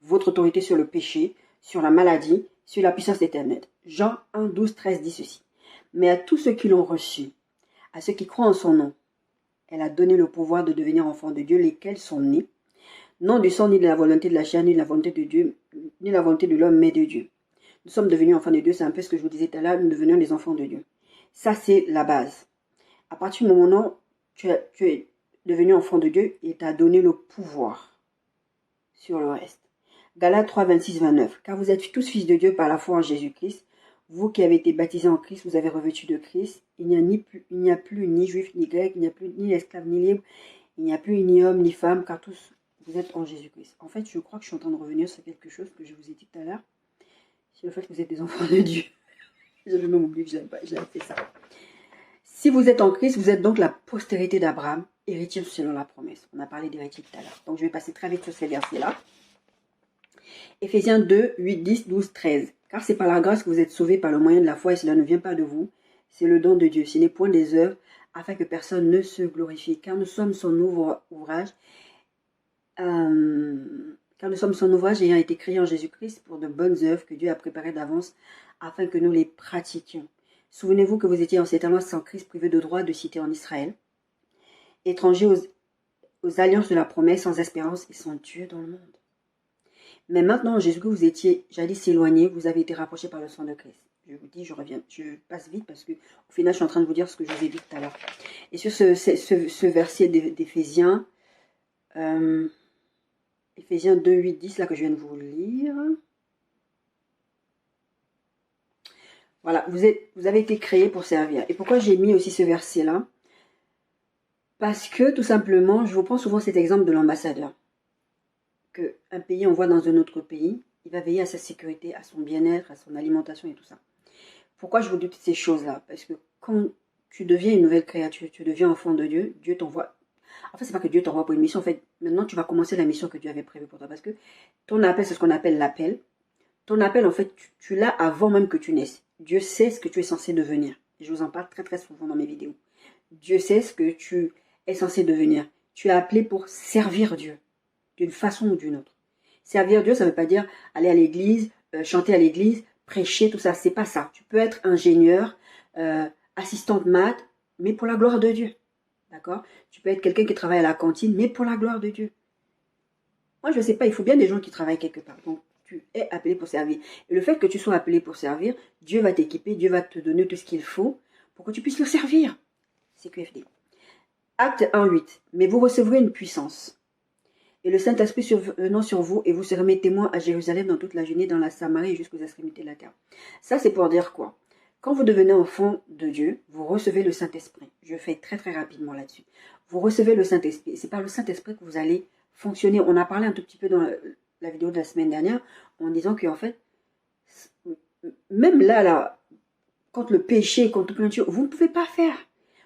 votre autorité sur le péché, sur la maladie, sur la puissance des ténèbres. Jean 1, 12, 13 dit ceci. Mais à tous ceux qui l'ont reçu, à ceux qui croient en son nom, elle a donné le pouvoir de devenir enfants de Dieu, lesquels sont nés, non du sang, ni de la volonté de la chair, ni de la volonté de Dieu, ni de la volonté de l'homme, mais de Dieu. Nous sommes devenus enfants de Dieu, c'est un peu ce que je vous disais tout à l'heure, nous devenons les enfants de Dieu. Ça, c'est la base. À partir du moment où tu es devenu enfant de Dieu, il t'a donné le pouvoir sur le reste. Galates 3, 26, 29. Car vous êtes tous fils de Dieu par la foi en Jésus-Christ. Vous qui avez été baptisés en Christ, vous avez revêtu de Christ. Il n'y a plus ni juif ni grec, il n'y a plus ni esclave ni libre, il n'y a plus ni homme ni femme, car tous vous êtes en Jésus-Christ. En fait, je crois que je suis en train de revenir sur quelque chose que je vous ai dit tout à l'heure. C'est le fait que vous êtes des enfants de Dieu. J'avais même oublié que j'avais fait ça. Si vous êtes en Christ, vous êtes donc la postérité d'Abraham, héritier selon la promesse. On a parlé d'héritier tout à l'heure. Donc je vais passer très vite sur ces versets-là. Éphésiens 2, 8, 10, 12, 13. Car c'est par la grâce que vous êtes sauvés par le moyen de la foi et cela ne vient pas de vous. C'est le don de Dieu. Ce n'est point des œuvres afin que personne ne se glorifie. Car nous sommes son ouvrage. Car nous sommes son ouvrage ayant été créé en Jésus-Christ pour de bonnes œuvres que Dieu a préparées d'avance afin que nous les pratiquions. Souvenez-vous que vous étiez en ces temps-là sans Christ, privés de droit de cité en Israël, étrangers aux alliances de la promesse, sans espérance et sans Dieu dans le monde. Mais maintenant, en Jésus, vous étiez jadis éloignés, vous avez été rapprochés par le sang de Christ. Je vous dis, je reviens, je passe vite parce que au final, je suis en train de vous dire ce que je vous ai dit tout à l'heure. Et sur ce verset d'Éphésiens, Éphésiens 2, 8, 10, là que je viens de vous lire. Voilà, vous avez été créés pour servir. Et pourquoi j'ai mis aussi ce verset-là? Parce que, tout simplement, je vous prends souvent cet exemple de l'ambassadeur. Qu'un pays envoie dans un autre pays, il va veiller à sa sécurité, à son bien-être, à son alimentation et tout ça. Pourquoi je vous dis toutes ces choses-là? Parce que quand tu deviens une nouvelle créature, tu deviens enfant de Dieu, Dieu t'envoie. En fait, c'est pas que Dieu t'envoie pour une mission. En fait, maintenant, tu vas commencer la mission que Dieu avait prévue pour toi. Parce que ton appel, c'est ce qu'on appelle l'appel. Ton appel, en fait, tu l'as avant même que tu naisses. Dieu sait ce que tu es censé devenir. Et je vous en parle très très souvent dans mes vidéos. Dieu sait ce que tu es censé devenir. Tu es appelé pour servir Dieu, d'une façon ou d'une autre. Servir Dieu, ça ne veut pas dire aller à l'église, chanter à l'église, prêcher, tout ça. C'est pas ça. Tu peux être ingénieur, assistant de maths, mais pour la gloire de Dieu. D'accord? Tu peux être quelqu'un qui travaille à la cantine, mais pour la gloire de Dieu. Moi, je ne sais pas, il faut bien des gens qui travaillent quelque part. Donc, tu es appelé pour servir. Et le fait que tu sois appelé pour servir, Dieu va t'équiper, Dieu va te donner tout ce qu'il faut pour que tu puisses le servir. C'est QFD. Acte 1.8. Mais vous recevrez une puissance. Et le Saint-Esprit survenant sur vous, et vous serez mes témoins à Jérusalem, dans toute la Judée, dans la Samarie et jusqu'aux extrémités de la terre. Ça, c'est pour dire quoi? Quand vous devenez enfant de Dieu, vous recevez le Saint-Esprit. Je fais très très rapidement là-dessus. Vous recevez le Saint-Esprit. C'est par le Saint-Esprit que vous allez fonctionner. On a parlé un tout petit peu dans la vidéo de la semaine dernière, en disant qu'en fait, même là, quand le péché, quand plein de choses, vous ne pouvez pas faire.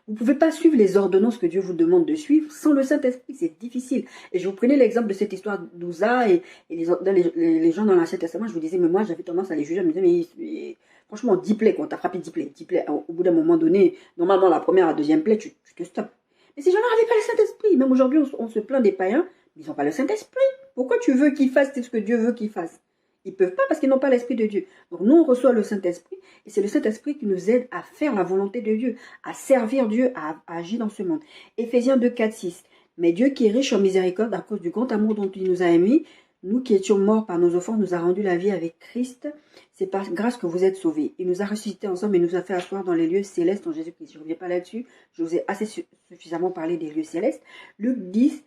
Vous ne pouvez pas suivre les ordonnances que Dieu vous demande de suivre sans le Saint-Esprit. C'est difficile. Et je vous prenais l'exemple de cette histoire d'Ouza et les gens dans l'Ancien Testament. Je vous disais, mais moi, j'avais tendance à les juger. Je me disais, mais franchement, 10 plaies, quand t'as frappé 10 plaies, au bout d'un moment donné, normalement, la première, la deuxième plaie, tu te stoppes. Mais ces gens-là n'avaient pas le Saint-Esprit. Même aujourd'hui, on se plaint des païens, mais ils n'ont pas le Saint-Esprit. Pourquoi tu veux qu'ils fassent ce que Dieu veut qu'ils fassent? Ils ne peuvent pas parce qu'ils n'ont pas l'Esprit de Dieu. Donc nous, on reçoit le Saint-Esprit et c'est le Saint-Esprit qui nous aide à faire la volonté de Dieu, à servir Dieu, à agir dans ce monde. Éphésiens 2, 4, 6. Mais Dieu qui est riche en miséricorde à cause du grand amour dont il nous a aimés, nous qui étions morts par nos offenses, nous a rendu la vie avec Christ. C'est par grâce que vous êtes sauvés. Il nous a ressuscités ensemble et nous a fait asseoir dans les lieux célestes en Jésus-Christ. Je ne reviens pas là-dessus. Je vous ai assez suffisamment parlé des lieux célestes. Luc 10,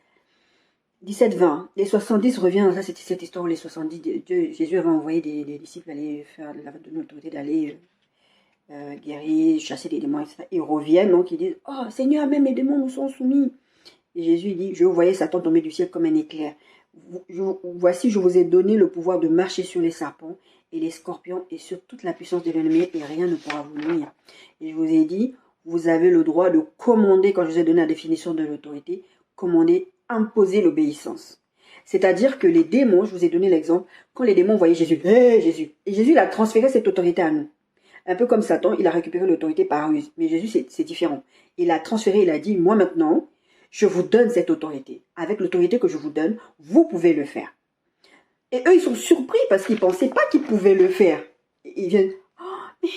17, 20. Les 70 revient, ça c'était cette histoire où les 70, Jésus avait envoyé des disciples aller faire de l'autorité, d'aller guérir, chasser des démons, etc. Ils reviennent, donc ils disent, oh Seigneur, même les démons nous sont soumis. Et Jésus dit, je voyais Satan tomber du ciel comme un éclair. Voici, je vous ai donné le pouvoir de marcher sur les serpents et les scorpions et sur toute la puissance de l'ennemi et rien ne pourra vous nuire. Et je vous ai dit, vous avez le droit de commander, quand je vous ai donné la définition de l'autorité, commander, imposer l'obéissance. C'est-à-dire que les démons, je vous ai donné l'exemple, quand les démons voyaient Jésus, hey, Jésus, et Jésus il a transféré cette autorité à nous. Un peu comme Satan, il a récupéré l'autorité par ruse. Mais Jésus, c'est différent. Il a transféré, il a dit, moi maintenant, je vous donne cette autorité. Avec l'autorité que je vous donne, vous pouvez le faire. Et eux, ils sont surpris parce qu'ils ne pensaient pas qu'ils pouvaient le faire. Ils viennent, oh,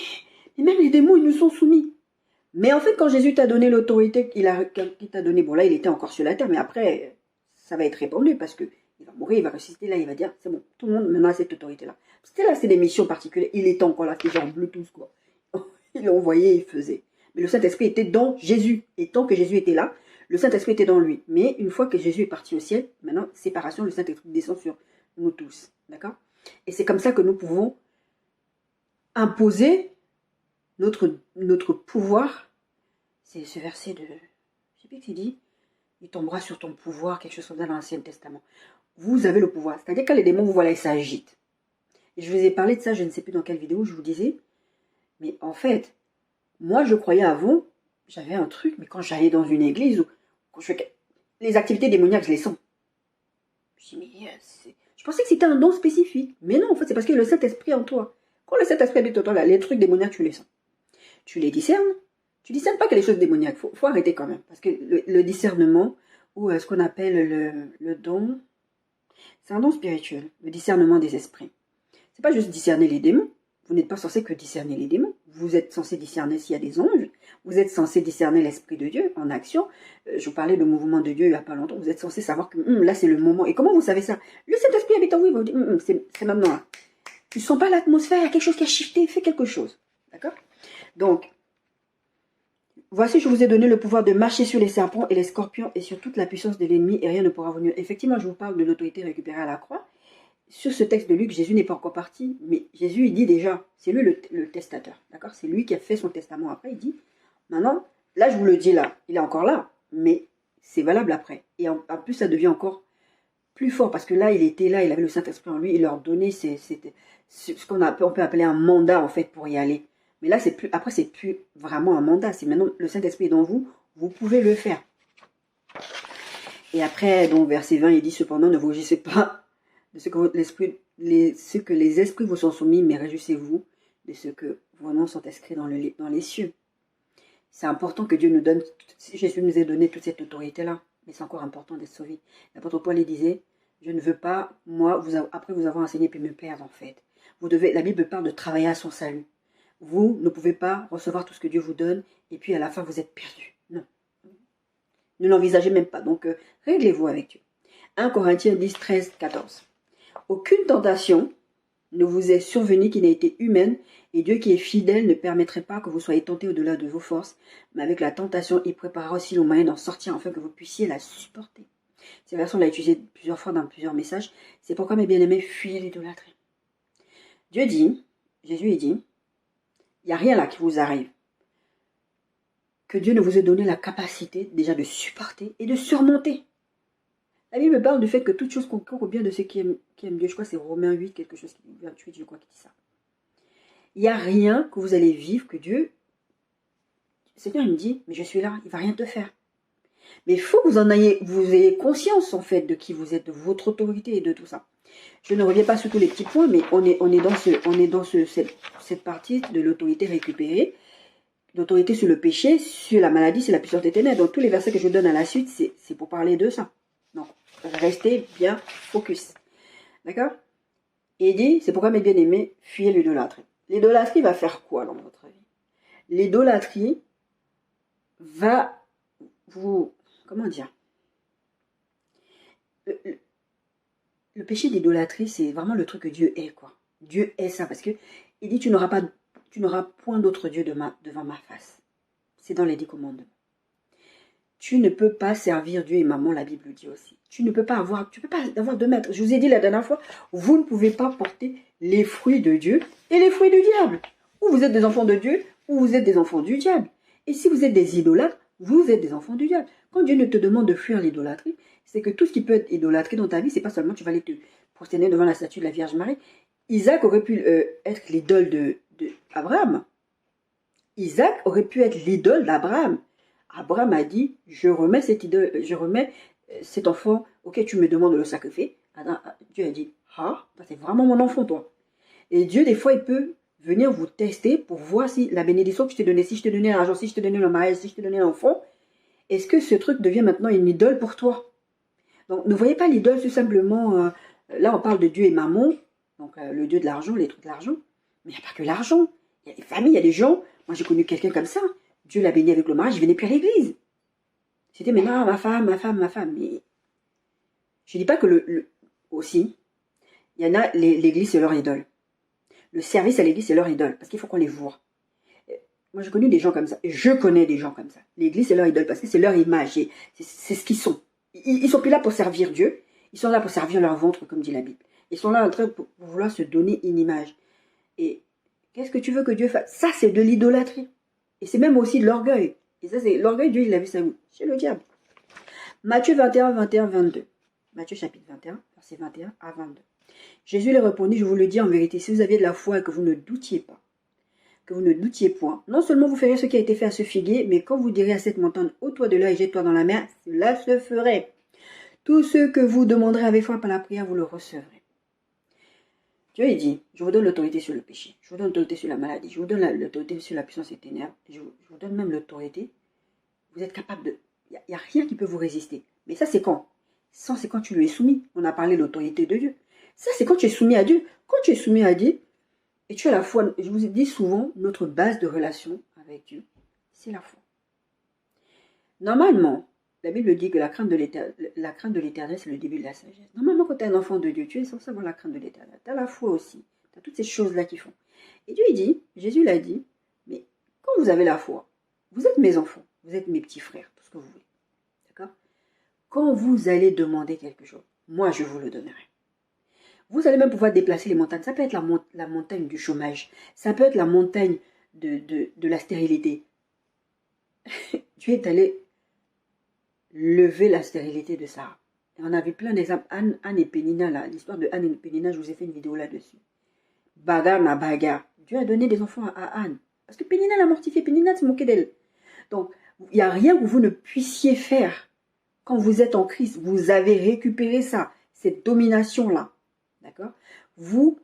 mais même les démons, ils nous sont soumis. Mais en fait, quand Jésus t'a donné l'autorité qu'il t'a donné, bon là, il était encore sur la terre, mais après, ça va être répandu parce que il va mourir, il va ressusciter, là, il va dire, c'est bon, tout le monde maintenant a cette autorité-là. Parce que là, c'est des missions particulières. Il était encore là, c'est genre Bluetooth, quoi. Il l'envoyait, il faisait. Mais le Saint-Esprit était dans Jésus. Et tant que Jésus était là, le Saint-Esprit était dans lui. Mais une fois que Jésus est parti au ciel, maintenant, séparation, le Saint-Esprit descend sur nous tous. D'accord? Et c'est comme ça que nous pouvons imposer notre pouvoir. C'est ce verset de... Je sais plus qui dit. Il tombera sur ton pouvoir, quelque chose comme ça dans l'Ancien Testament. Vous avez le pouvoir. C'est-à-dire quand les démons vous voient là, ils s'agitent. Et je vous ai parlé de ça, je ne sais plus dans quelle vidéo, je vous disais. Mais en fait, moi je croyais avant, j'avais un truc, mais quand j'allais dans une église, ou quand je fais... les activités démoniaques, je les sens. Je dis, mais je pensais que c'était un don spécifique. Mais non, en fait, c'est parce qu'il y a le Saint-Esprit en toi. Quand le Saint-Esprit habite en toi, là, les trucs démoniaques, tu les sens. Tu les discernes. Tu discernes pas que les choses démoniaques. Faut arrêter quand même. Parce que le discernement, ou ce qu'on appelle le don, c'est un don spirituel. Le discernement des esprits. C'est pas juste discerner les démons. Vous n'êtes pas censé que discerner les démons. Vous êtes censé discerner s'il y a des anges. Vous êtes censé discerner l'Esprit de Dieu en action. Je vous parlais de mouvement de Dieu il n'y a pas longtemps. Vous êtes censé savoir que là, c'est le moment. Et comment vous savez ça? Le Saint-Esprit habite en vous. Il vous dit, c'est maintenant là. Tu ne sens pas l'atmosphère. Il y a quelque chose qui a shifté. Fais quelque chose. D'accord? Donc, voici, je vous ai donné le pouvoir de marcher sur les serpents et les scorpions et sur toute la puissance de l'ennemi et rien ne pourra vous nuire. Effectivement, je vous parle de l'autorité récupérée à la croix. Sur ce texte de Luc, Jésus n'est pas encore parti, mais Jésus, il dit déjà, c'est lui le testateur, d'accord? C'est lui qui a fait son testament après, il dit, maintenant, là, je vous le dis là, il est encore là, mais c'est valable après. Et en plus, ça devient encore plus fort, parce que là, il était là, il avait le Saint-Esprit en lui, il leur donnait ce qu'on peut appeler un mandat, en fait, pour y aller. Mais là, après, c'est plus vraiment un mandat, c'est maintenant, le Saint-Esprit est dans vous, vous pouvez le faire. Et après, donc, verset 20, il dit, cependant, ne vous réjouissez pas de ce que les esprits vous sont soumis, mais réjouissez-vous de ce que vos noms sont inscrits dans les cieux. C'est important que Dieu nous donne, Jésus nous ait donné toute cette autorité-là, mais c'est encore important d'être sauvé. L'apôtre Paul il disait, je ne veux pas, moi, après vous avoir enseigné, puis me perdre en fait. La Bible parle de travailler à son salut. Vous ne pouvez pas recevoir tout ce que Dieu vous donne, et puis à la fin vous êtes perdu. Non. Ne l'envisagez même pas, donc réglez-vous avec Dieu. 1 Corinthiens 10, 13, 14. Aucune tentation ne vous est survenue qui n'ait été humaine, et Dieu qui est fidèle ne permettrait pas que vous soyez tentés au-delà de vos forces, mais avec la tentation, il préparera aussi le moyen d'en sortir afin que vous puissiez la supporter. Cette version, on l'a utilisée plusieurs fois dans plusieurs messages. C'est pourquoi, mes bien-aimés, fuyez l'idolâtrie. Dieu dit, Jésus dit, il n'y a rien là qui vous arrive. Que Dieu ne vous ait donné la capacité déjà de supporter et de surmonter. La Bible parle du fait que toute chose concourt au bien de ceux qui aiment Dieu. Je crois que c'est Romains 8, quelque chose, 28, je crois, qui dit ça. Il n'y a rien que vous allez vivre que Dieu... Le Seigneur, il me dit, mais je suis là, il ne va rien te faire. Mais il faut que vous ayez conscience, en fait, de qui vous êtes, de votre autorité et de tout ça. Je ne reviens pas sur tous les petits points, mais on est dans cette partie de l'autorité récupérée, l'autorité sur le péché, sur la maladie, sur la puissance des ténèbres. Donc tous les versets que je donne à la suite, c'est pour parler de ça. Donc, restez bien focus. D'accord? Et il dit, c'est pourquoi mes bien-aimés, fuyez l'idolâtrie. L'idolâtrie va faire quoi dans votre vie? L'idolâtrie va vous... Comment dire? Le péché d'idolâtrie, c'est vraiment le truc que Dieu est, quoi. Dieu est ça, parce que il dit, tu n'auras point d'autre Dieu devant ma face. C'est dans les 10 commandements. Tu ne peux pas servir Dieu et maman, la Bible dit aussi. Tu peux pas avoir de maître. Je vous ai dit la dernière fois, vous ne pouvez pas porter les fruits de Dieu et les fruits du diable. Ou vous êtes des enfants de Dieu, ou vous êtes des enfants du diable. Et si vous êtes des idolâtres, vous êtes des enfants du diable. Quand Dieu ne te demande de fuir l'idolâtrie, c'est que tout ce qui peut être idolâtré dans ta vie, c'est pas seulement tu vas aller te prosterner devant la statue de la Vierge Marie. Isaac aurait pu être l'idole de Abraham. Isaac aurait pu être l'idole d'Abraham. Abraham a dit, je remets cet enfant auquel tu me demandes de le sacrifier. Dieu a dit, ah, c'est vraiment mon enfant, toi. Et Dieu, des fois, il peut venir vous tester pour voir si la bénédiction que je t'ai donnée, si je t'ai donné l'argent, si je t'ai donné le mariage, si je t'ai donné l'enfant, est-ce que ce truc devient maintenant une idole pour toi? Donc, ne voyez pas l'idole tout simplement, là on parle de Dieu et maman, donc le Dieu de l'argent, les trucs de l'argent, mais il n'y a pas que l'argent. Il y a des familles, il y a des gens, moi j'ai connu quelqu'un comme ça, Dieu l'a béni avec le mariage, il venait plus à l'église. C'était maintenant ma femme, mais je ne dis pas que aussi, il y en a, l'église c'est leur idole. Le service à l'église c'est leur idole, parce qu'il faut qu'on les voit. Moi j'ai connu des gens comme ça, je connais des gens comme ça. L'église c'est leur idole, parce que c'est leur image, c'est ce qu'ils sont. Ils sont plus là pour servir Dieu, ils sont là pour servir leur ventre, comme dit la Bible. Ils sont là en train de vouloir se donner une image. Et qu'est-ce que tu veux que Dieu fasse? Ça, c'est de l'idolâtrie. Et c'est même aussi de l'orgueil. Et ça, c'est l'orgueil, Dieu, il l'a vu ça où? Chez le diable. Matthieu 21, 21, 22. Matthieu chapitre 21, verset 21 à 22. Jésus leur répondit, je vous le dis en vérité, si vous aviez de la foi et que vous ne doutiez pas, que vous ne doutiez point, non seulement vous ferez ce qui a été fait à ce figuier, mais quand vous direz à cette montagne, ôte-toi de là et jette-toi dans la mer, cela se ferait. Tout ce que vous demanderez avec foi par la prière, vous le recevrez. Dieu il dit, je vous donne l'autorité sur le péché, je vous donne l'autorité sur la maladie, je vous donne l'autorité sur la puissance des ténèbres, je vous donne même l'autorité. Vous êtes capable de... Il n'y a rien qui peut vous résister. Mais ça, c'est quand? Ça, c'est quand tu lui es soumis. On a parlé de l'autorité de Dieu. Ça, c'est quand tu es soumis à Dieu. Quand tu es soumis à Dieu, et tu as la foi, je vous ai dit souvent, notre base de relation avec Dieu, c'est la foi. Normalement, la Bible dit que la crainte de l'éternel, c'est le début de la sagesse. Normalement, quand tu es un enfant de Dieu, tu es censé avoir la crainte de l'éternel. Tu as la foi aussi. Tu as toutes ces choses-là qui font. Et Dieu, il dit, Jésus l'a dit, mais quand vous avez la foi, vous êtes mes enfants, vous êtes mes petits frères, tout ce que vous voulez. D'accord? Quand vous allez demander quelque chose, moi, je vous le donnerai. Vous allez même pouvoir déplacer les montagnes. Ça peut être la montagne du chômage. Ça peut être la montagne de la stérilité. Dieu est allé lever la stérilité de Sarah. Et on avait plein d'exemples. Anne et Pénina, là, l'histoire de Anne et Pénina, je vous ai fait une vidéo là-dessus. Bagarre na bagarre. Dieu a donné des enfants à Anne. Parce que Pénina l'a mortifiée. Pénina s'est moquée d'elle. Donc, il n'y a rien que vous ne puissiez faire. Quand vous êtes en Christ, vous avez récupéré ça, cette domination-là. D'accord? Vous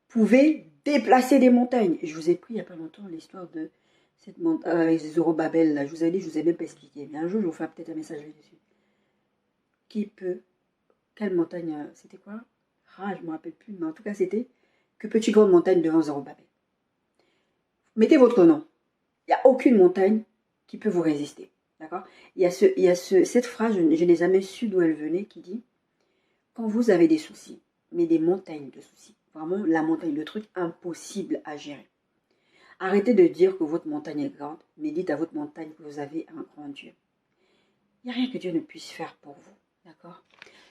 pouvez déplacer des montagnes. Et je vous ai pris il n'y a pas longtemps l'histoire de cette montagne avec Zorobabel. Là. Je vous ai dit, je vous ai même pas expliqué. Mais un jour, je vous ferai peut-être un message là-dessus. Qui peut... Quelle montagne? C'était quoi? Ah, je ne me rappelle plus. Mais en tout cas, c'était... Que petite grande montagne devant Zorobabel. Mettez votre nom. Il n'y a aucune montagne qui peut vous résister. D'accord? Il y a cette phrase, je n'ai jamais su d'où elle venait, qui dit quand vous avez des soucis, mais des montagnes de soucis, vraiment la montagne, le truc impossible à gérer. Arrêtez de dire que votre montagne est grande, mais dites à votre montagne que vous avez un grand Dieu. Il n'y a rien que Dieu ne puisse faire pour vous. D'accord?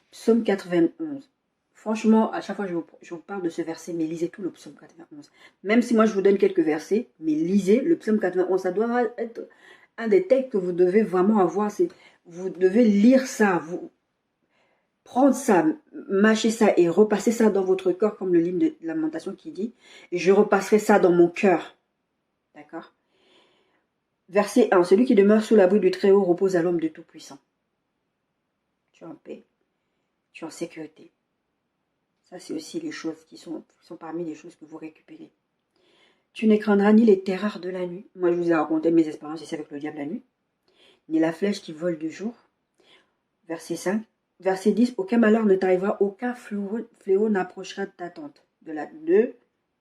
Psaume 91. Franchement, à chaque fois je vous parle de ce verset, mais lisez tout le psaume 91. Même si moi je vous donne quelques versets, mais lisez le psaume 91. Ça doit être un des textes que vous devez vraiment avoir. Vous devez lire ça, prendre ça, mâcher ça et repasser ça dans votre corps, comme le livre de Lamentation qui dit, et je repasserai ça dans mon cœur. D'accord? Verset 1. Celui qui demeure sous l'abri du Très-Haut repose à l'ombre du Tout-Puissant. Tu es en paix. Tu es en sécurité. Ça, c'est aussi les choses qui sont parmi les choses que vous récupérez. Tu n'écraindras ni les terreurs de la nuit. Moi, je vous ai raconté mes expériences ici avec le diable la nuit. Ni la flèche qui vole du jour. Verset 5. Verset 10. Aucun malheur ne t'arrivera, aucun fléau n'approchera de ta tente. de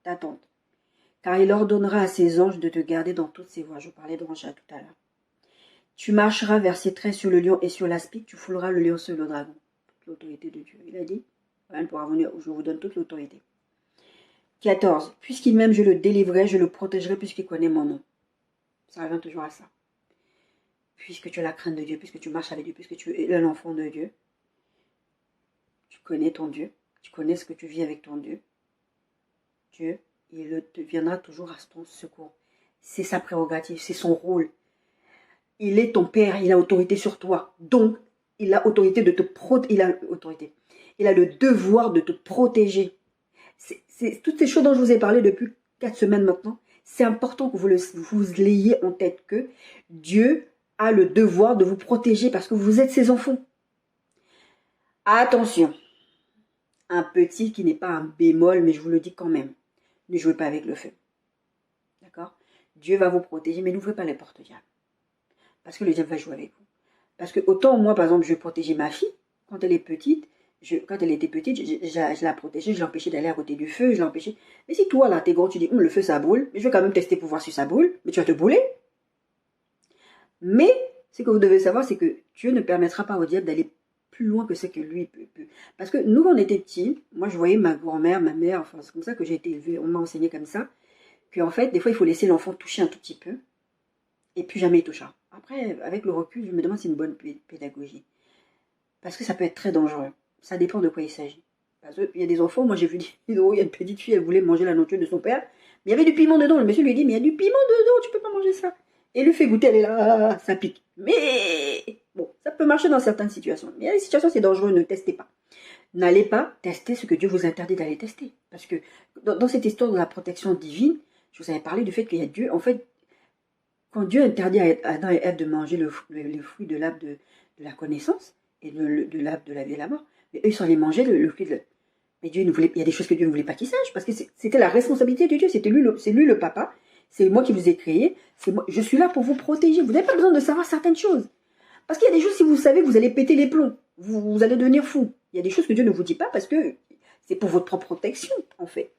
ta tente. Car il ordonnera à ses anges de te garder dans toutes ses voies. Je parlais de Rancha tout à l'heure. Tu marcheras vers ses traits sur le lion et sur l'aspic, tu fouleras le lion sur le dragon. Toute l'autorité de Dieu. Il a dit, rien pour revenir, je vous donne toute l'autorité. 14. Puisqu'il m'aime, je le délivrerai, je le protégerai, puisqu'il connaît mon nom. Ça revient toujours à ça. Puisque tu as la crainte de Dieu, puisque tu marches avec Dieu, puisque tu es l'enfant de Dieu, tu connais ton Dieu, tu connais ce que tu vis avec ton Dieu. Dieu, il te viendra toujours à ton secours. C'est sa prérogative, c'est son rôle. Il est ton père, il a autorité sur toi. Donc, il a autorité de te protéger. Il a le devoir de te protéger. C'est toutes ces choses dont je vous ai parlé depuis 4 semaines maintenant. C'est important que vous l'ayez en tête que Dieu a le devoir de vous protéger parce que vous êtes ses enfants. Attention, un petit qui n'est pas un bémol, mais je vous le dis quand même, ne jouez pas avec le feu. D'accord? Dieu va vous protéger, mais n'ouvrez pas les portes au diable. Parce que le diable va jouer avec vous. Parce que autant moi, par exemple, je protégeais ma fille quand elle est petite. Quand elle était petite, je la protégeais, je l'empêchais d'aller à côté du feu, je l'empêchais. Mais si toi, là, t'es gros, tu dis, le feu, ça brûle, mais je vais quand même tester pour voir si ça brûle, mais tu vas te brûler. Mais, ce que vous devez savoir, c'est que Dieu ne permettra pas au diable d'aller plus loin que ce que lui peut. Parce que nous, quand on était petits, moi, je voyais ma grand-mère, ma mère, enfin, c'est comme ça que j'ai été élevée, on m'a enseigné comme ça, qu'en fait, des fois, il faut laisser l'enfant toucher un tout petit peu, et puis jamais il touchera. Après, avec le recul, je me demande si c'est une bonne pédagogie. Parce que ça peut être très dangereux. Ça dépend de quoi il s'agit. Parce qu'il y a des enfants, moi j'ai vu, il y a une petite fille, elle voulait manger la nourriture de son père, mais il y avait du piment dedans. Le monsieur lui dit, mais il y a du piment dedans, tu peux pas manger ça. Et il lui fait goûter, elle est là, ça pique. Mais bon, ça peut marcher dans certaines situations. Mais il y a des situations, c'est dangereux, ne testez pas. N'allez pas tester ce que Dieu vous interdit d'aller tester. Parce que dans cette histoire de la protection divine, je vous avais parlé du fait qu'il y a Dieu, en fait, quand Dieu interdit à Adam et Ève de manger le fruit de l'arbre de la connaissance, et de l'arbre de la vie et la mort, mais eux, ils sont allés manger le fruit de... Mais Dieu ne voulait... il y a des choses que Dieu ne voulait pas qu'ils sachent, parce que c'était la responsabilité de Dieu, c'est lui le papa, c'est moi qui vous ai créé, je suis là pour vous protéger, vous n'avez pas besoin de savoir certaines choses. Parce qu'il y a des choses, si vous savez, vous allez péter les plombs, vous allez devenir fou. Il y a des choses que Dieu ne vous dit pas, parce que c'est pour votre propre protection, en fait.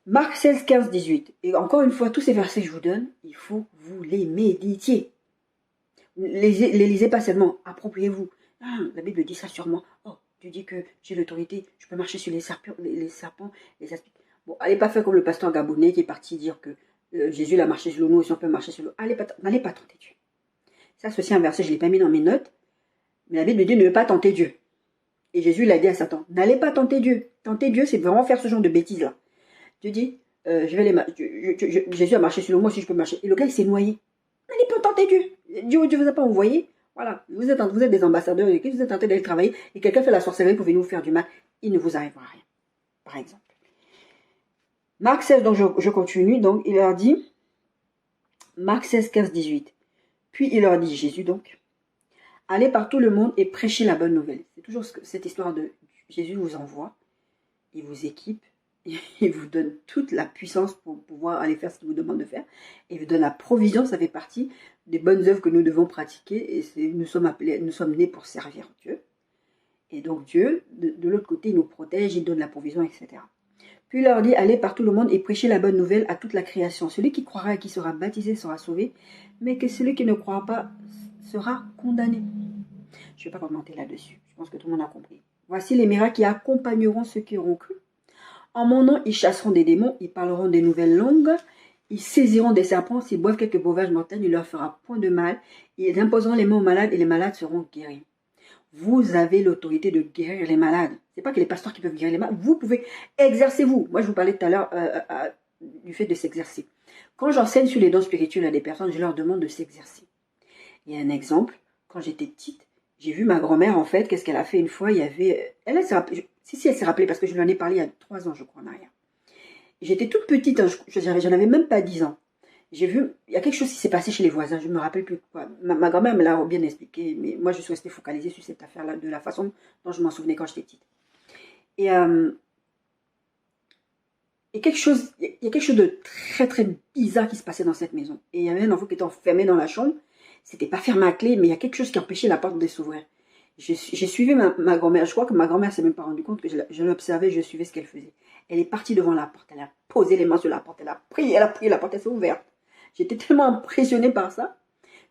Marc 16, 15, 18. Et encore une fois, tous ces versets que je vous donne, il faut que vous les méditiez. Les lisez pas seulement, appropriez-vous. Ah, la Bible dit ça sur moi. Oh, Dieu dit que j'ai l'autorité, je peux marcher sur les serpents, les aspics. Bon, allez pas faire comme le pasteur gabonais qui est parti dire que Jésus a marché sur l'eau, nous aussi on peut marcher sur l'eau. N'allez pas tenter Dieu. Ça, c'est aussi un verset, je ne l'ai pas mis dans mes notes. Mais la Bible dit ne pas tenter Dieu. Et Jésus l'a dit à Satan, n'allez pas tenter Dieu. Tenter Dieu, c'est vraiment faire ce genre de bêtises-là. Dieu dit, Jésus a marché sur l'eau, moi aussi je peux marcher. Et le gars, il s'est noyé. N'allez pas tenter Dieu. Dieu ne vous a pas envoyé. Voilà, vous êtes des ambassadeurs, vous êtes en train d'aller travailler, et quelqu'un fait la sorcellerie pour venir vous faire du mal, il ne vous arrivera rien, par exemple. Marc 16, donc je continue, donc il leur dit, Marc 16, 15, 18. Puis il leur dit, Jésus donc, allez par tout le monde et prêchez la bonne nouvelle. C'est toujours cette histoire de Jésus vous envoie, il vous équipe, il vous donne toute la puissance pour pouvoir aller faire ce qu'il vous demande de faire. Et il vous donne la provision, ça fait partie des bonnes œuvres que nous devons pratiquer. Et nous sommes nés pour servir Dieu. Et donc Dieu, de l'autre côté, il nous protège, il donne la provision, etc. Puis il leur dit, allez par tout le monde et prêchez la bonne nouvelle à toute la création. Celui qui croira et qui sera baptisé sera sauvé, mais que celui qui ne croira pas sera condamné. Je ne vais pas commenter là-dessus. Je pense que tout le monde a compris. Voici les miracles qui accompagneront ceux qui auront cru. En mon nom, ils chasseront des démons, ils parleront des nouvelles langues, ils saisiront des serpents, s'ils boivent quelques breuvages mortels, il ne leur fera point de mal. Ils imposeront les mains aux malades et les malades seront guéris. Vous avez l'autorité de guérir les malades. Ce n'est pas que les pasteurs qui peuvent guérir les malades. Vous pouvez, exercez-vous. Moi, je vous parlais tout à l'heure du fait de s'exercer. Quand j'enseigne sur les dons spirituels à des personnes, je leur demande de s'exercer. Il y a un exemple. Quand j'étais petite, j'ai vu ma grand-mère, en fait, qu'est-ce qu'elle a fait une fois. Il y avait... Elle s'est rappelée, si, elle s'est rappelée, parce que je lui en ai parlé il y a 3 ans, je crois, en arrière. J'étais toute petite, hein, j'en avais même pas 10 ans. J'ai vu, il y a quelque chose qui s'est passé chez les voisins, je ne me rappelle plus quoi. Ma grand-mère me l'a bien expliqué, mais moi je suis restée focalisée sur cette affaire-là, de la façon dont je m'en souvenais quand j'étais petite. Et il y a quelque chose de très très bizarre qui se passait dans cette maison. Et il y avait un enfant qui était enfermé dans la chambre, c'était pas fermé à clé, mais il y a quelque chose qui empêchait la porte de s'ouvrir. J'ai suivi ma grand-mère. Je crois que ma grand-mère s'est même pas rendue compte que je l'observais, je suivais ce qu'elle faisait. Elle est partie devant la porte, elle a posé les mains sur la porte, elle a prié, la porte s'est ouverte. J'étais tellement impressionnée par ça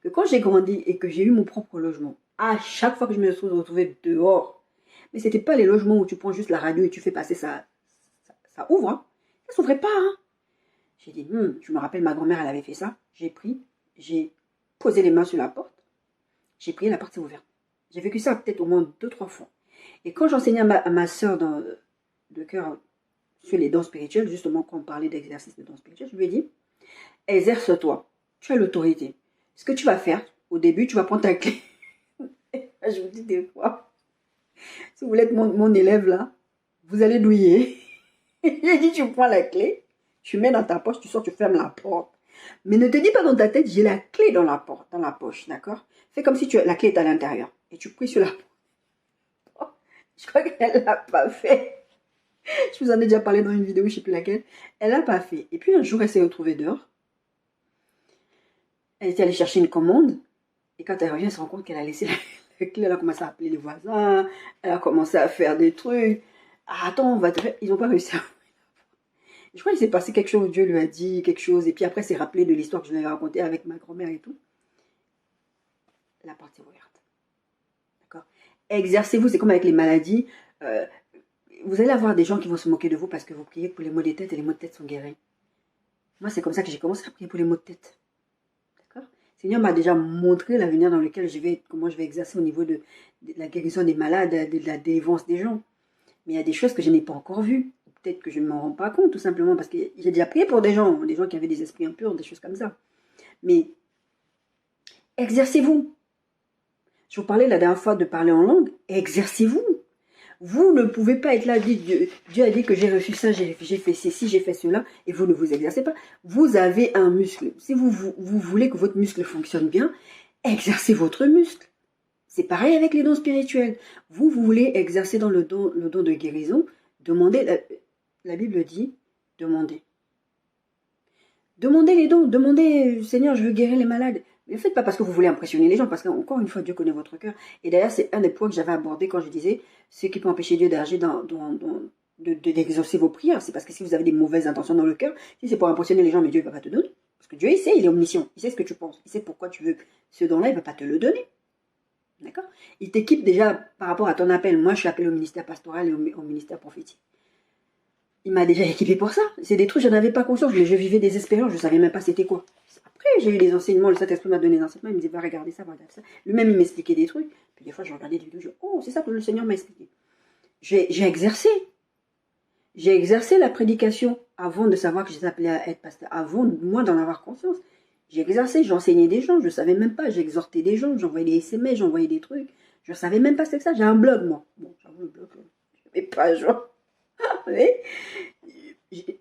que quand j'ai grandi et que j'ai eu mon propre logement, à chaque fois que je me suis retrouvée dehors, mais c'était pas les logements où tu prends juste la radio et tu fais passer ça ouvre, hein. Ça s'ouvrait pas, hein. J'ai dit, je me rappelle, ma grand-mère, elle avait fait ça. J'ai posé les mains sur la porte, j'ai prié, la porte s'est ouverte. J'ai vécu ça peut-être au moins 2-3 fois. Et quand j'enseignais à ma soeur de cœur sur les dons spirituels, justement, quand on parlait d'exercice de dons spirituels, je lui ai dit, exerce-toi, tu as l'autorité. Ce que tu vas faire, au début, tu vas prendre ta clé. Je vous dis des fois, si vous voulez être mon élève là, vous allez douiller. J'ai dit, tu prends la clé, tu mets dans ta poche, tu sors, tu fermes la porte. Mais ne te dis pas dans ta tête, j'ai la clé dans la porte, dans la poche, d'accord? Fais comme si la clé est à l'intérieur. Et tu pries sur la porte. Je crois qu'elle l'a pas fait. Je vous en ai déjà parlé dans une vidéo, je ne sais plus laquelle. Elle l'a pas fait. Et puis un jour, elle s'est retrouvée dehors. Elle était allée chercher une commande. Et quand elle revient, elle se rend compte qu'elle a laissé la clé. Elle a commencé à appeler les voisins. Elle a commencé à faire des trucs. Ah, attends, ils n'ont pas réussi à... Je crois qu'il s'est passé quelque chose. Dieu lui a dit quelque chose. Et puis après, c'est rappelé de l'histoire que je lui avais racontée avec ma grand-mère et tout. La porte est ouverte. D'accord? Exercez-vous. C'est comme avec les maladies. Vous allez avoir des gens qui vont se moquer de vous parce que vous priez pour les maux de tête et les maux de tête sont guéris. Moi, c'est comme ça que j'ai commencé à prier pour les maux de tête. D'accord? Le Seigneur m'a déjà montré l'avenir dans lequel comment je vais exercer au niveau de la guérison des malades, de la délivrance des gens. Mais il y a des choses que je n'ai pas encore vues. Peut-être que je ne m'en rends pas compte, tout simplement, parce que j'ai déjà prié pour des gens qui avaient des esprits impurs, des choses comme ça. Mais exercez-vous. Je vous parlais la dernière fois de parler en langue. Exercez-vous. Vous ne pouvez pas être là, Dieu a dit que j'ai reçu ça, j'ai fait ceci, j'ai fait cela, et vous ne vous exercez pas. Vous avez un muscle. Si vous voulez que votre muscle fonctionne bien, exercez votre muscle. C'est pareil avec les dons spirituels. Vous voulez exercer dans le don de guérison, demandez, la Bible dit, demandez. Demandez les dons, demandez, Seigneur, je veux guérir les malades. Ne le faites pas parce que vous voulez impressionner les gens, parce qu'encore une fois, Dieu connaît votre cœur. Et d'ailleurs, c'est un des points que j'avais abordé quand je disais ce qui peut empêcher Dieu d'agir d'exaucer vos prières. C'est parce que si vous avez des mauvaises intentions dans le cœur, si c'est pour impressionner les gens, mais Dieu ne va pas te donner. Parce que Dieu, il sait, il est omniscient. Il sait ce que tu penses. Il sait pourquoi tu veux ce don-là, il ne va pas te le donner. D'accord? Il t'équipe déjà par rapport à ton appel. Moi, je suis appelé au ministère pastoral et au ministère prophétique. Il m'a déjà équipé pour ça. C'est des trucs, je n'avais pas conscience, mais je vivais des expériences, je ne savais même pas c'était quoi. Après, j'ai eu des enseignements, le Saint-Esprit m'a donné des enseignements, il me disait, va regarder ça, va regarder ça. Lui-même, il m'expliquait des trucs. Puis des fois, je regardais des vidéos, je dis, oh, c'est ça que le Seigneur m'a expliqué. J'ai exercé. J'ai exercé la prédication avant de savoir que j'étais appelée à être pasteur, avant moi d'en avoir conscience. J'ai exercé, j'enseignais des gens, je ne savais même pas, j'exhortais des gens, j'envoyais des SMS, j'envoyais des trucs. Je ne savais même pas ce que c'est ça. J'ai un blog, moi. Bon, j'avoue, le blog, je ne mets pas à jour.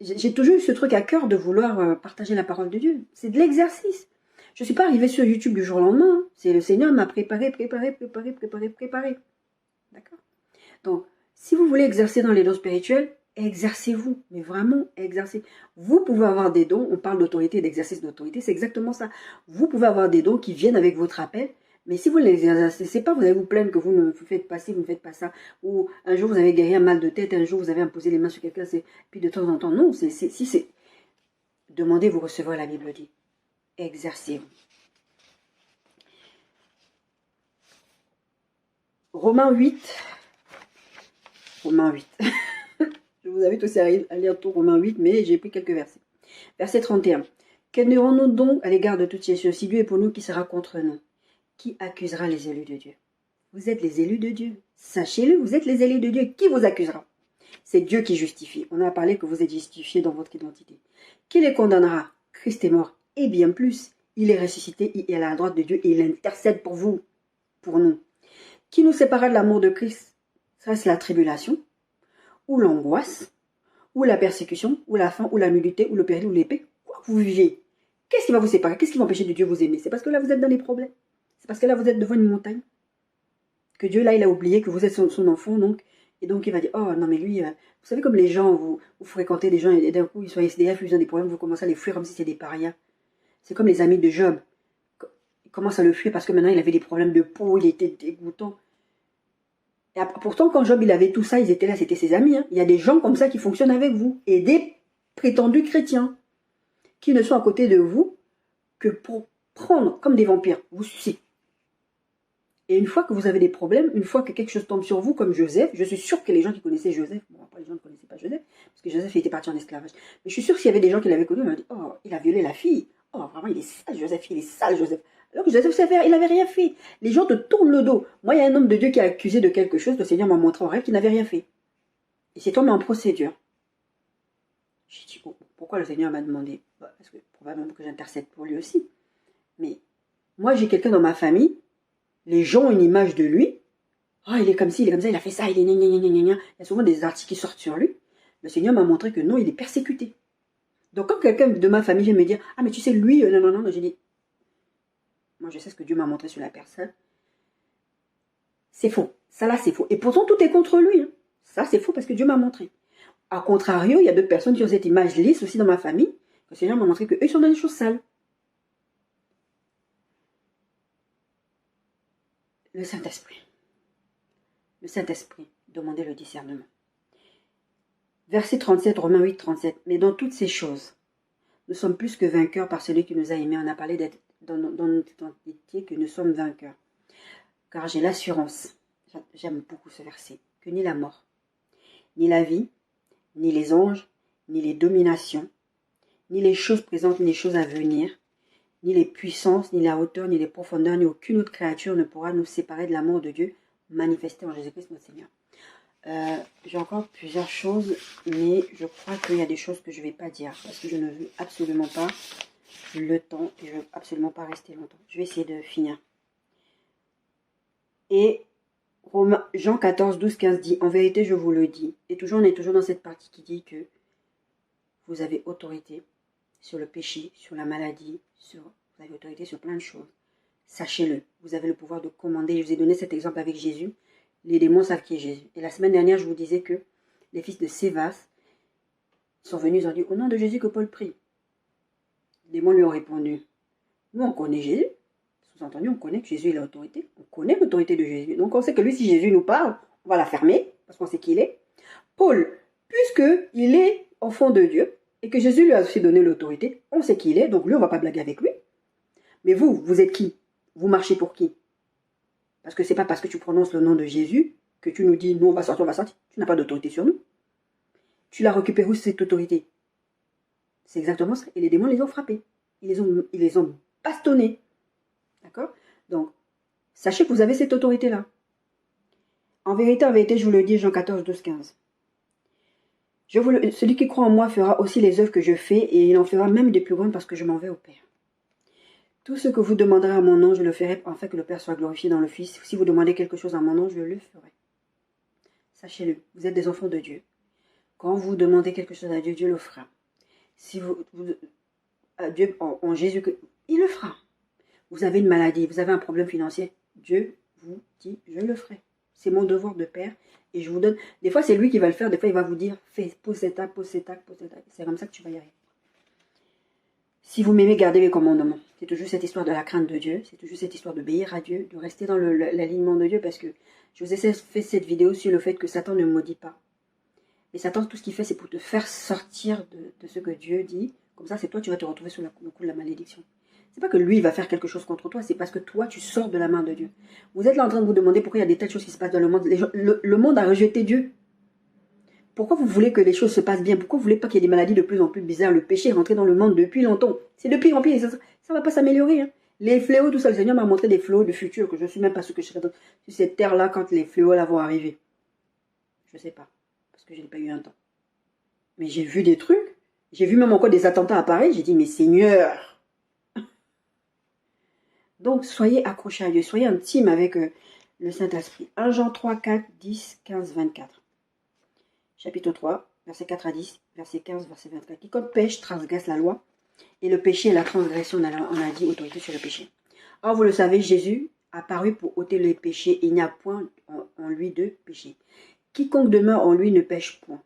J'ai toujours eu ce truc à cœur de vouloir partager la parole de Dieu. C'est de l'exercice. Je ne suis pas arrivée sur YouTube du jour au lendemain. C'est le Seigneur m'a préparé. D'accord? Donc, si vous voulez exercer dans les dons spirituels, exercez-vous. Mais vraiment, exercez. Vous pouvez avoir des dons. On parle d'autorité, d'exercice d'autorité. C'est exactement ça. Vous pouvez avoir des dons qui viennent avec votre appel. Mais si vous ne les exercez pas, vous allez vous plaindre que vous ne faites pas ci, vous ne faites pas ça. Ou un jour, vous avez guéri un mal de tête, un jour, vous avez imposé les mains sur quelqu'un, puis de temps en temps. Non, si c'est... Demandez, vous recevrez, la Bible dit. Exercez-vous. Romains 8. Romains 8. Je vous invite aussi à lire tout Romains 8, mais j'ai pris quelques versets. Verset 31. Qu'aimerions-nous donc à l'égard de toutes ces choses? Si Dieu est pour nous, qui sera contre nous? Qui accusera les élus de Dieu? Vous êtes les élus de Dieu. Sachez-le, vous êtes les élus de Dieu. Qui vous accusera? C'est Dieu qui justifie. On a parlé que vous êtes justifiés dans votre identité. Qui les condamnera? Christ est mort. Et bien plus, il est ressuscité, il est à la droite de Dieu et il intercède pour vous, pour nous. Qui nous séparera de l'amour de Christ? Serait-ce la tribulation, ou l'angoisse, ou la persécution, ou la faim, ou la nudité, ou le péril, ou l'épée? Quoi que vous viviez? Qu'est-ce qui va vous séparer? Qu'est-ce qui va empêcher de Dieu vous aimer? C'est parce que là, vous êtes dans les problèmes. C'est parce que là, vous êtes devant une montagne. Que Dieu, là, il a oublié que vous êtes son enfant, donc. Et donc, il va dire, oh, non, mais lui, vous savez, comme les gens, vous fréquentez des gens, et d'un coup, ils sont SDF, ils ont des problèmes, vous commencez à les fuir comme si c'était des parias. C'est comme les amis de Job. Ils commencent à le fuir parce que maintenant, il avait des problèmes de peau, il était dégoûtant. Et pourtant, quand Job, il avait tout ça, ils étaient là, c'était ses amis. Hein. Il y a des gens comme ça qui fonctionnent avec vous. Et des prétendus chrétiens qui ne sont à côté de vous que pour prendre, comme des vampires, vous sucer. Et une fois que vous avez des problèmes, une fois que quelque chose tombe sur vous, comme Joseph, je suis sûr que les gens qui connaissaient Joseph, bon, après les gens ne connaissaient pas Joseph, parce que Joseph il était parti en esclavage, mais je suis sûr qu'il y avait des gens qui l'avaient connu, ils m'ont dit, oh, il a violé la fille, oh, vraiment, il est sale, Joseph, il est sale, Joseph. Alors que Joseph, il n'avait rien fait. Les gens te tournent le dos. Moi, il y a un homme de Dieu qui a accusé de quelque chose, le Seigneur m'a montré en rêve qu'il n'avait rien fait. Et c'est tombé en procédure. J'ai dit, oh, pourquoi le Seigneur m'a demandé? Parce que probablement que j'intercède pour lui aussi. Mais moi, j'ai quelqu'un dans ma famille, les gens ont une image de lui. Oh, il est comme ci, il est comme ça, il a fait ça, il est gna gna gna gna gna. Il y a souvent des articles qui sortent sur lui. Le Seigneur m'a montré que non, il est persécuté. Donc quand quelqu'un de ma famille vient me dire, ah mais tu sais, lui, non, j'ai dit, moi je sais ce que Dieu m'a montré sur la personne. C'est faux. Ça là, c'est faux. Et pourtant, tout est contre lui. Hein. Ça, c'est faux parce que Dieu m'a montré. A contrario, il y a d'autres personnes qui ont cette image lisse aussi dans ma famille. Que le Seigneur m'a montré qu'eux, ils sont dans des choses sales. Le Saint-Esprit. Le Saint-Esprit, demandez le discernement. Verset 37, Romains 8, 37. Mais dans toutes ces choses, nous sommes plus que vainqueurs par celui qui nous a aimés. On a parlé d'être dans notre identité que nous sommes vainqueurs. Car j'ai l'assurance, j'aime beaucoup ce verset, que ni la mort, ni la vie, ni les anges, ni les dominations, ni les choses présentes, ni les choses à venir, ni les puissances, ni la hauteur, ni les profondeurs, ni aucune autre créature ne pourra nous séparer de l'amour de Dieu manifesté en Jésus-Christ notre Seigneur. J'ai encore plusieurs choses, mais je crois qu'il y a des choses que je ne vais pas dire, parce que je ne veux absolument pas le temps, et je ne veux absolument pas rester longtemps. Je vais essayer de finir. Et Jean 14, 12, 15 dit, en vérité je vous le dis, et toujours on est toujours dans cette partie qui dit que vous avez autorité sur le péché, sur la maladie, vous avez autorité sur plein de choses. Sachez-le, vous avez le pouvoir de commander. Je vous ai donné cet exemple avec Jésus. Les démons savent qui est Jésus. Et la semaine dernière, je vous disais que les fils de Sévas sont venus, ils ont dit, au nom de Jésus que Paul prie. Les démons lui ont répondu, nous on connaît Jésus. Sous-entendu, on connaît que Jésus a l'autorité. On connaît l'autorité de Jésus. Donc on sait que lui, si Jésus nous parle, on va la fermer, parce qu'on sait qui il est. Paul, puisqu'il est enfant de Dieu, et que Jésus lui a aussi donné l'autorité, on sait qui il est, donc lui, on ne va pas blaguer avec lui. Mais vous êtes qui? Vous marchez pour qui? Parce que c'est pas parce que tu prononces le nom de Jésus que tu nous dis, nous on va sortir, on va sortir. Tu n'as pas d'autorité sur nous. Tu l'as récupéré où cette autorité? C'est exactement ça. Et les démons les ont frappés. Ils les ont bastonnés. D'accord? Donc, sachez que vous avez cette autorité-là. En vérité, je vous le dis, Jean 14, 12, 15. Celui qui croit en moi fera aussi les œuvres que je fais, et il en fera même des plus grandes parce que je m'en vais au Père. Tout ce que vous demanderez à mon nom, je le ferai afin que le Père soit glorifié dans le Fils. Si vous demandez quelque chose à mon nom, je le ferai. Sachez-le, vous êtes des enfants de Dieu. Quand vous demandez quelque chose à Dieu, Dieu le fera. Si à Dieu, en Jésus, il le fera. Vous avez une maladie, vous avez un problème financier, Dieu vous dit, je le ferai. C'est mon devoir de père et je vous donne. Des fois, c'est lui qui va le faire, des fois, il va vous dire, fais, pose cet acte, pose cet acte, pose cet acte. C'est comme ça que tu vas y arriver. Si vous m'aimez, gardez mes commandements. C'est toujours cette histoire de la crainte de Dieu, c'est toujours cette histoire d'obéir à Dieu, de rester dans l'alignement de Dieu, parce que je vous ai fait cette vidéo sur le fait que Satan ne maudit pas. Et Satan, tout ce qu'il fait, c'est pour te faire sortir de ce que Dieu dit. Comme ça, c'est toi, tu vas te retrouver sous le coup de la malédiction. C'est pas que lui, il va faire quelque chose contre toi, c'est parce que toi, tu sors de la main de Dieu. Vous êtes là en train de vous demander pourquoi il y a des telles choses qui se passent dans le monde. Le monde a rejeté Dieu. Pourquoi vous voulez que les choses se passent bien? Pourquoi vous voulez pas qu'il y ait des maladies de plus en plus bizarres? Le péché est rentré dans le monde depuis longtemps. C'est de pire en pire. Ça va pas s'améliorer. Hein. Les fléaux, tout ça, le Seigneur m'a montré des fléaux du futur que je ne suis même pas sûr que je serai sur cette terre-là quand les fléaux là vont arriver. Je sais pas. Parce que je n'ai pas eu un temps. Mais j'ai vu des trucs. J'ai vu même encore des attentats à Paris. J'ai dit, mais Seigneur. Donc, soyez accrochés à Dieu. Soyez intime avec le Saint-Esprit. 1 Jean 3, 4, 10, 15, 24. Chapitre 3, verset 4 à 10, verset 15, verset 24. Quiconque pêche transgresse la loi, et le péché est la transgression, on a dit autorité sur le péché. Or, vous le savez, Jésus a paru pour ôter les péchés, il n'y a point en lui de péché. Quiconque demeure en lui ne pêche point.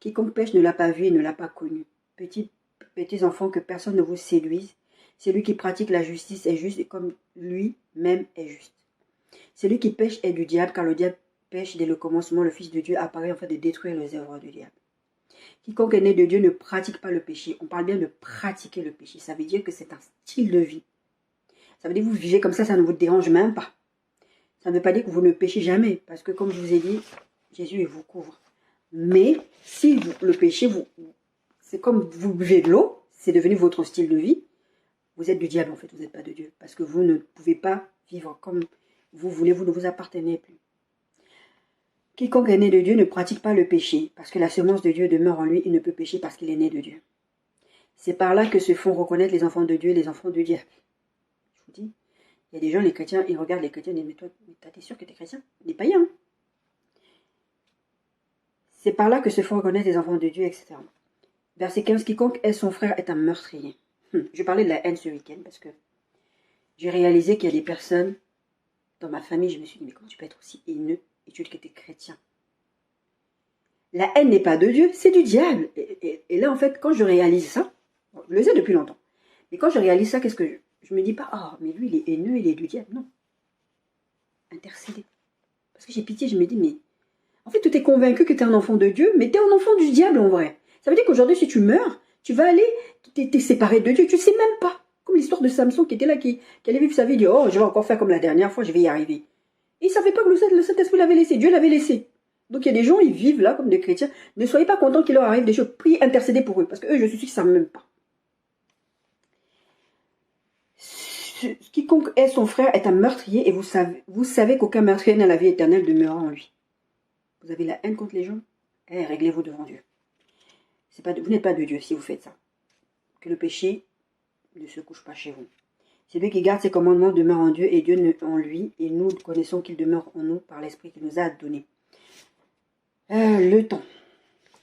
Quiconque pêche ne l'a pas vu et ne l'a pas connu. Petits enfants, que personne ne vous séduise. Celui qui pratique la justice est juste, et comme lui-même est juste. Celui qui pêche est du diable, car le diable pêche dès le commencement, le Fils de Dieu apparaît en fait de détruire les œuvres du diable. Quiconque est né de Dieu ne pratique pas le péché. On parle bien de pratiquer le péché. Ça veut dire que c'est un style de vie. Ça veut dire que vous vivez comme ça ne vous dérange même pas. Ça ne veut pas dire que vous ne péchez jamais. Parce que comme je vous ai dit, Jésus il vous couvre. Mais si le péché, c'est comme vous buvez de l'eau, c'est devenu votre style de vie. Vous êtes du diable en fait, vous n'êtes pas de Dieu. Parce que vous ne pouvez pas vivre comme vous voulez, vous ne vous appartenez plus. Quiconque est né de Dieu ne pratique pas le péché, parce que la semence de Dieu demeure en lui, il ne peut pécher parce qu'il est né de Dieu. C'est par là que se font reconnaître les enfants de Dieu et les enfants du diable. Je vous dis, il y a des gens, les chrétiens, ils regardent les chrétiens et disent, mais toi, t'es sûr que t'es chrétien? Les païens. C'est par là que se font reconnaître les enfants de Dieu, etc. Verset 15, quiconque est son frère est un meurtrier. Je parlais de la haine ce week-end parce que j'ai réalisé qu'il y a des personnes, dans ma famille, je me suis dit, mais comment tu peux être aussi haineux et tu dis que tu es chrétien? La haine n'est pas de Dieu, c'est du diable. Et là, en fait, quand je réalise ça, je le sais depuis longtemps, mais quand je réalise ça, qu'est-ce que je me dis pas, ah, mais lui, il est haineux, il est du diable. Non. Intercéder. Parce que j'ai pitié, je me dis, mais en fait, tu es convaincu que tu es un enfant de Dieu, mais tu es un enfant du diable en vrai. Ça veut dire qu'aujourd'hui, si tu meurs, tu vas aller, tu es séparé de Dieu, tu ne sais même pas. Comme l'histoire de Samson qui était là, qui allait vivre sa vie, dit, oh, je vais encore faire comme la dernière fois, je vais y arriver. Et il ne savait pas que le Saint-Esprit l'avait laissé, Dieu l'avait laissé. Donc il y a des gens, ils vivent là comme des chrétiens. Ne soyez pas contents qu'il leur arrive des choses. Priez, intercédez pour eux. Parce que eux, je suis sûr qu'ils ne savent même pas. Quiconque est son frère est un meurtrier. Et vous savez qu'aucun meurtrier n'a la vie éternelle demeurant en lui. Vous avez la haine contre les gens? Réglez-vous devant Dieu. Vous n'êtes pas de Dieu si vous faites ça. Que le péché ne se couche pas chez vous. Celui qui garde ses commandements demeure en Dieu et Dieu en lui. Et nous connaissons qu'il demeure en nous par l'Esprit qu'il nous a donné. Le temps.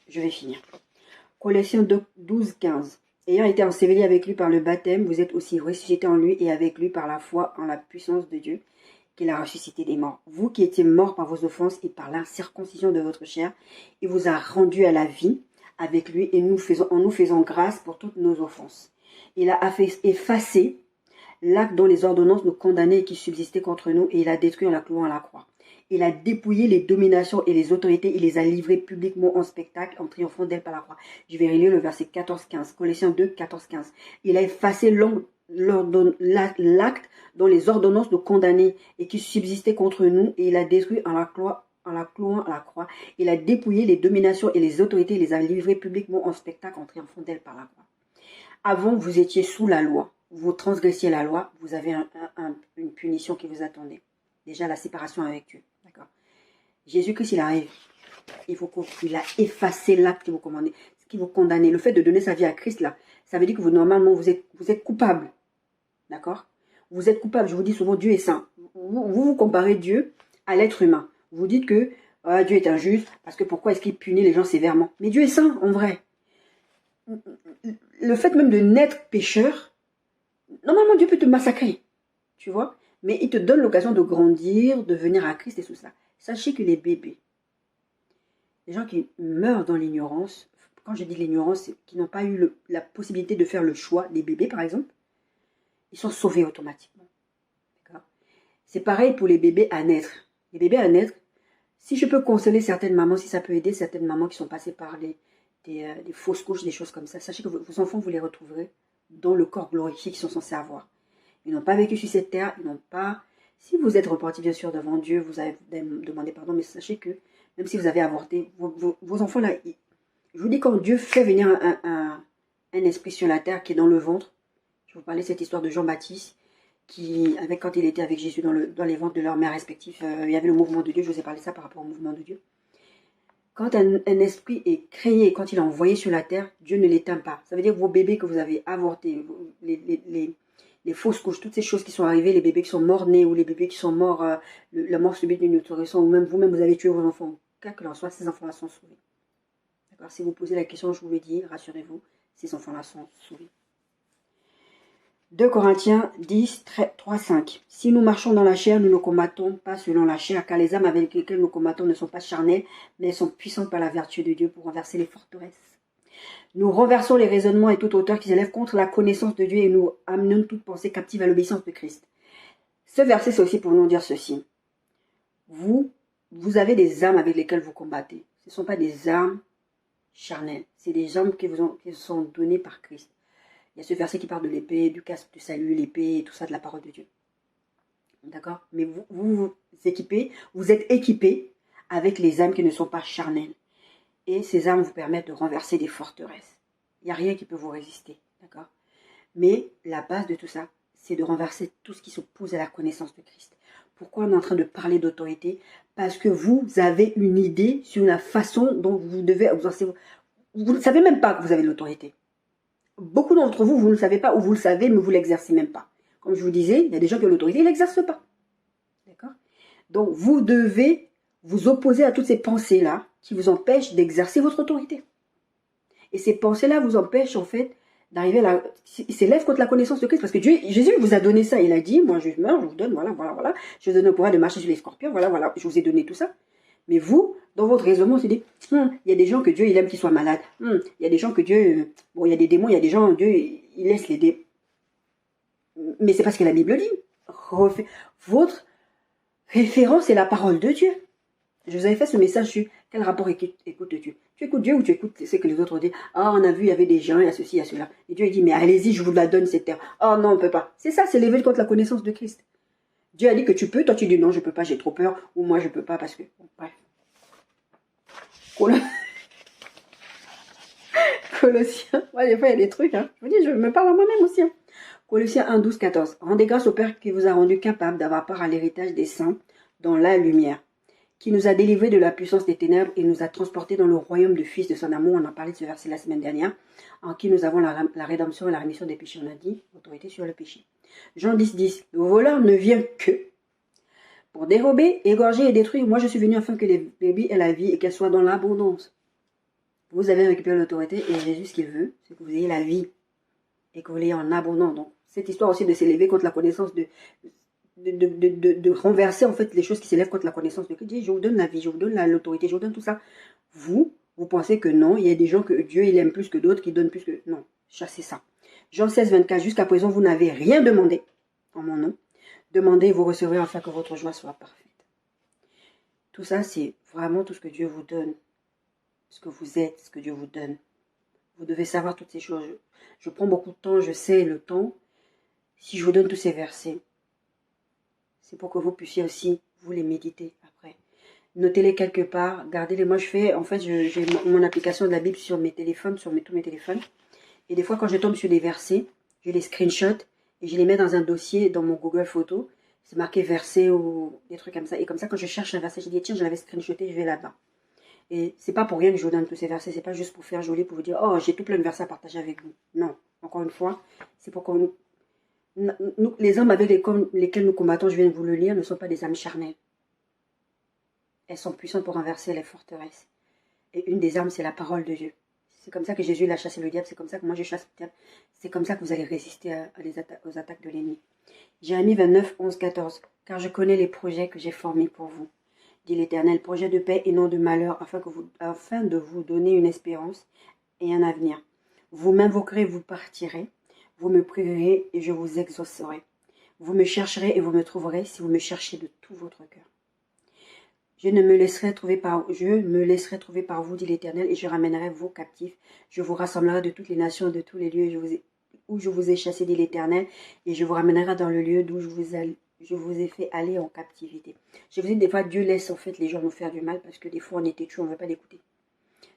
Je vais finir. Colossiens 12, 15. Ayant été ensevelis avec lui par le baptême, vous êtes aussi ressuscités en lui et avec lui par la foi en la puissance de Dieu, qu'il a ressuscité des morts. Vous qui étiez morts par vos offenses et par l'incirconcision de votre chair, il vous a rendus à la vie avec lui et en nous faisant grâce pour toutes nos offenses. Il a effacé l'acte dont les ordonnances nous condamnaient et qui subsistaient contre nous et il a détruit en la clouant à la croix. Il a dépouillé les dominations et les autorités. Il les a livrées publiquement en spectacle en triomphant d'elles par la croix. Je vais relire le verset 14-15. Colossiens 2, 14-15. Il a effacé l'acte dont les ordonnances nous condamnaient et qui subsistaient contre nous. Et il a détruit en la clouant à la croix. Il a dépouillé les dominations et les autorités. Il les a livrées publiquement en spectacle en triomphant d'elles par la croix. Avant, vous étiez sous la loi. Vous transgressiez la loi. Vous avez une punition qui vous attendait. Déjà, la séparation avec Dieu. D'accord. Jésus-Christ, il arrive. Il a effacé l'acte qui vous commandait, ce qui vous condamnait. Le fait de donner sa vie à Christ, là, ça veut dire que normalement, vous êtes coupable. D'accord. Vous êtes coupable. Je vous dis souvent, Dieu est saint. Vous comparez Dieu à l'être humain. Vous dites que Dieu est injuste, parce que pourquoi est-ce qu'il punit les gens sévèrement? Mais Dieu est saint, en vrai. Le fait même de naître pécheur, normalement, Dieu peut te massacrer. Tu vois? Mais il te donne l'occasion de grandir, de venir à Christ et tout ça. Sachez que les bébés, les gens qui meurent dans l'ignorance, quand je dis l'ignorance, c'est qui n'ont pas eu la possibilité de faire le choix, des bébés par exemple, ils sont sauvés automatiquement. C'est pareil pour les bébés à naître. Les bébés à naître, si je peux consoler certaines mamans, si ça peut aider certaines mamans qui sont passées par des fausses couches, des choses comme ça, sachez que vos enfants, vous les retrouverez dans le corps glorifié qu'ils sont censés avoir. Ils n'ont pas vécu sur cette terre, ils n'ont pas... Si vous êtes reparti bien sûr devant Dieu, vous avez demandé pardon, mais sachez que même si vous avez avorté, vos enfants là, je vous dis quand Dieu fait venir un esprit sur la terre qui est dans le ventre, je vous parlais de cette histoire de Jean-Baptiste, quand il était avec Jésus dans les ventres de leurs mères respectives, il y avait le mouvement de Dieu, je vous ai parlé de ça par rapport au mouvement de Dieu. Quand un esprit est créé, quand il est envoyé sur la terre, Dieu ne l'éteint pas. Ça veut dire que vos bébés que vous avez avortés, les fausses couches, toutes ces choses qui sont arrivées, les bébés qui sont morts-nés ou les bébés qui sont morts, la mort subite d'une autorisation, ou même vous-même vous avez tué vos enfants, quoi que l'en soit, ces enfants-là sont sauvés. D'accord. Si vous posez la question, je vous le dis, rassurez-vous, ces enfants-là sont sauvés. 2 Corinthiens 10, 3, 5. Si nous marchons dans la chair, nous ne combattons pas selon la chair, car les âmes avec lesquelles nous combattons ne sont pas charnelles, mais elles sont puissantes par la vertu de Dieu pour renverser les forteresses. Nous renversons les raisonnements et toute hauteur qui s'élève contre la connaissance de Dieu et nous amenons toute pensée captive à l'obéissance de Christ. Ce verset, c'est aussi pour nous dire ceci. Vous vous avez des armes avec lesquelles vous combattez. Ce ne sont pas des armes charnelles. C'est des armes qui vous sont données par Christ. Il y a ce verset qui parle de l'épée, du casque du salut, l'épée, tout ça de la parole de Dieu. D'accord? Mais vous équipez, vous êtes équipés avec les armes qui ne sont pas charnelles. Et ces armes vous permettent de renverser des forteresses. Il n'y a rien qui peut vous résister. D'accord? Mais la base de tout ça, c'est de renverser tout ce qui s'oppose à la connaissance de Christ. Pourquoi on est en train de parler d'autorité? Parce que vous avez une idée sur la façon dont vous devez exercer. Vous ne savez même pas que vous avez l'autorité. Beaucoup d'entre vous, vous ne le savez pas, ou vous le savez, mais vous ne l'exercez même pas. Comme je vous disais, il y a des gens qui ont l'autorité, ils ne l'exercent pas. D'accord? Donc, vous devez vous opposer à toutes ces pensées-là qui vous empêchent d'exercer votre autorité. Et ces pensées-là vous empêchent, en fait, d'arriver là. Ils s'élèvent contre la connaissance de Christ. Parce que Jésus vous a donné ça. Il a dit, moi je meurs, je vous donne, voilà. Je vous donne le pouvoir de marcher sur les scorpions, voilà. Je vous ai donné tout ça. Mais vous, dans votre raisonnement, vous dites, il y a des gens que Dieu, il aime qu'ils soient malades. Il y a des gens que Dieu, il y a des démons, il y a des gens, Dieu, il laisse les démons. Mais c'est parce que la Bible dit. Votre référence, c'est la parole de Dieu. Je vous avais fait ce message sur quel rapport écoutes-tu? Tu écoutes Dieu ou tu écoutes ce que les autres disent? Ah, on a vu, il y avait des gens, il y a ceci, il y a cela. Et Dieu dit, mais allez-y, je vous la donne cette terre. Ah non, on ne peut pas. C'est ça, c'est l'éveil contre la connaissance de Christ. Dieu a dit que tu peux, toi tu dis non, je ne peux pas, j'ai trop peur, ou moi je ne peux pas parce que... Bon, bref. Colossiens, ouais, des fois il y a des trucs, hein. Je vous dis, je me parle à moi-même aussi. Hein. Colossiens 1, 12, 14. Rendez grâce au Père qui vous a rendu capable d'avoir part à l'héritage des saints dans la lumière, qui nous a délivrés de la puissance des ténèbres et nous a transportés dans le royaume du Fils de son amour. On en parlait de ce verset la semaine dernière, en qui nous avons la rédemption et la rémission des péchés. On a dit, autorité sur le péché. Jean 10, 10. Le voleur ne vient que pour dérober, égorger et détruire. Moi, je suis venu afin que les brebis aient la vie et qu'elles soient dans l'abondance. Vous avez récupéré l'autorité et Jésus, ce qu'il veut, c'est que vous ayez la vie et que vous l'ayez en abondance. Donc, cette histoire aussi de s'élever contre la connaissance de renverser en fait les choses qui s'élèvent contre la connaissance de Christ. Je vous donne la vie, je vous donne l'autorité, je vous donne tout ça. Vous pensez que non, il y a des gens que Dieu il aime plus que d'autres, qui donnent plus que... Non, chassez ça. Jean 16, 24, jusqu'à présent, vous n'avez rien demandé en mon nom. Demandez et vous recevrez afin que votre joie soit parfaite. Tout ça, c'est vraiment tout ce que Dieu vous donne. Ce que vous êtes, ce que Dieu vous donne. Vous devez savoir toutes ces choses. Je prends beaucoup de temps, je sais le temps. Si je vous donne tous ces versets, c'est pour que vous puissiez aussi vous les méditer après. Notez-les quelque part, gardez-les. Moi, j'ai mon application de la Bible sur mes téléphones, tous mes téléphones. Et des fois, quand je tombe sur des versets, je les screenshot et je les mets dans un dossier dans mon Google Photo. C'est marqué verset ou des trucs comme ça. Et comme ça, quand je cherche un verset, je dis tiens, je l'avais screenshoté, je vais là-bas. Et c'est pas pour rien que je vous donne tous ces versets. C'est pas juste pour faire joli, pour vous dire oh, j'ai tout plein de versets à partager avec vous. Non, encore une fois, c'est pour qu'on les âmes avec lesquelles nous combattons, je viens de vous le lire, ne sont pas des âmes charnelles. Elles sont puissantes pour renverser les forteresses. Et une des armes, c'est la parole de Dieu. C'est comme ça que Jésus a chassé le diable, c'est comme ça que moi je chasse le diable. C'est comme ça que vous allez résister aux attaques de l'ennemi. Jérémie 29, 11, 14. Car je connais les projets que j'ai formés pour vous, dit l'Éternel, projets de paix et non de malheur, afin de vous donner une espérance et un avenir. Vous m'invoquerez, vous partirez. Vous me prierez et je vous exaucerai. Vous me chercherez et vous me trouverez si vous me cherchez de tout votre cœur. Je me laisserai trouver par vous, dit l'Éternel, et je ramènerai vos captifs. Je vous rassemblerai de toutes les nations, de tous les lieux où je vous ai chassé, dit l'Éternel, et je vous ramènerai dans le lieu d'où je vous ai fait aller en captivité. Je vous dis, des fois, Dieu laisse en fait les gens nous faire du mal parce que des fois, on est têtu, on ne veut pas l'écouter.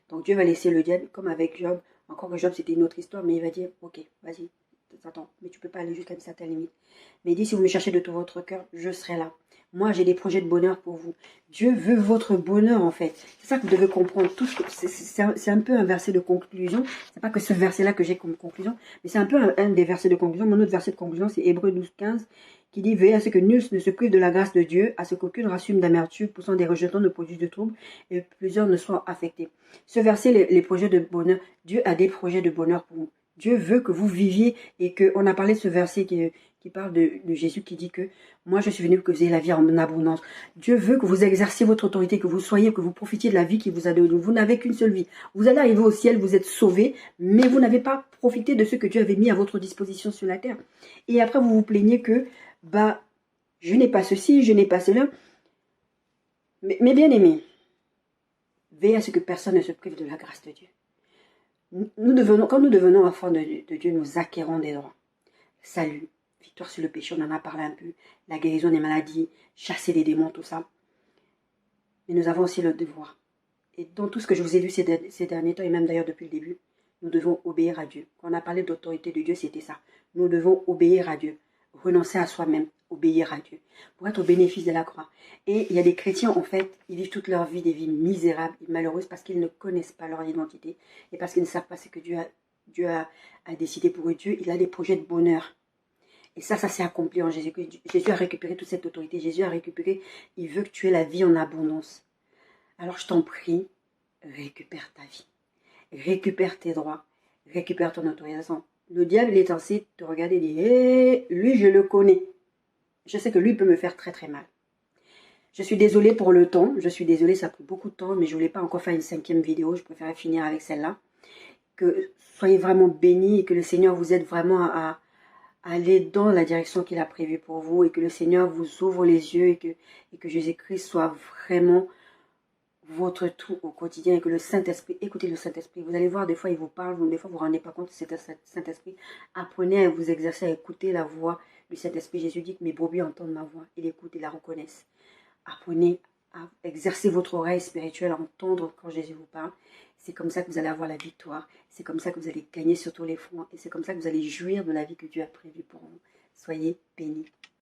Donc Dieu va laisser le diable, comme avec Job. Encore que Job, c'était une autre histoire, mais il va dire, ok, vas-y. Attends, mais tu ne peux pas aller jusqu'à une certaine limite. Mais il dit, si vous me cherchez de tout votre cœur, je serai là. Moi, j'ai des projets de bonheur pour vous. Dieu veut votre bonheur, en fait. C'est ça que vous devez comprendre. C'est un peu un verset de conclusion. C'est pas que ce verset-là que j'ai comme conclusion, mais c'est un peu un des versets de conclusion. Mon autre verset de conclusion, c'est Hébreux 12, 15, qui dit, veillez à ce que nul ne se prive de la grâce de Dieu, à ce qu'aucune racine d'amertume poussant des rejetons ne produise de troubles et plusieurs ne soient affectés. Ce verset, les projets de bonheur, Dieu a des projets de bonheur pour vous. Dieu veut que vous viviez et on a parlé de ce verset qui parle de Jésus qui dit que moi je suis venu pour que vous ayez la vie en abondance. Dieu veut que vous exerciez votre autorité, que vous profitiez de la vie qu'il vous a donnée. Vous n'avez qu'une seule vie. Vous allez arriver au ciel, vous êtes sauvés, mais vous n'avez pas profité de ce que Dieu avait mis à votre disposition sur la terre. Et après vous vous plaignez que je n'ai pas ceci, je n'ai pas cela. Mais bien aimé, veillez à ce que personne ne se prive de la grâce de Dieu. Quand nous devenons enfants de Dieu, nous acquérons des droits. Salut, victoire sur le péché, on en a parlé un peu, la guérison des maladies, chasser les démons, tout ça. Mais nous avons aussi le devoir. Et dans tout ce que je vous ai vu ces derniers temps, et même d'ailleurs depuis le début, nous devons obéir à Dieu. Quand on a parlé d'autorité de Dieu, c'était ça. Nous devons obéir à Dieu, renoncer à soi-même, obéir à Dieu, pour être au bénéfice de la croix. Et il y a des chrétiens, en fait, ils vivent toute leur vie des vies misérables et malheureuses parce qu'ils ne connaissent pas leur identité et parce qu'ils ne savent pas ce que Dieu a décidé pour eux. Dieu, il a des projets de bonheur. Et ça s'est accompli en Jésus. Jésus a récupéré toute cette autorité. Jésus a récupéré, il veut que tu aies la vie en abondance. Alors je t'en prie, récupère ta vie. Récupère tes droits. Récupère ton autorisation. Le diable, il est censé te regarder et dire, hé, lui, je le connais. Je sais que lui peut me faire très très mal. Je suis désolée pour le temps. Je suis désolée, ça a pris beaucoup de temps, mais je ne voulais pas encore faire une 5e vidéo. Je préférais finir avec celle-là. Que soyez vraiment bénis et que le Seigneur vous aide vraiment à aller dans la direction qu'il a prévue pour vous et que le Seigneur vous ouvre les yeux et que Jésus-Christ soit vraiment votre tout au quotidien et que le Saint-Esprit, écoutez le Saint-Esprit, vous allez voir, des fois il vous parle, des fois vous ne vous rendez pas compte que c'est un Saint-Esprit. Apprenez à vous exercer à écouter la voix du Saint-Esprit. Jésus dit que mes brebis entendent ma voix, ils l'écoutent et la reconnaissent. Apprenez à exercer votre oreille spirituelle, à entendre quand Jésus vous parle. C'est comme ça que vous allez avoir la victoire. C'est comme ça que vous allez gagner sur tous les fronts. Et c'est comme ça que vous allez jouir de la vie que Dieu a prévue pour vous. Soyez bénis.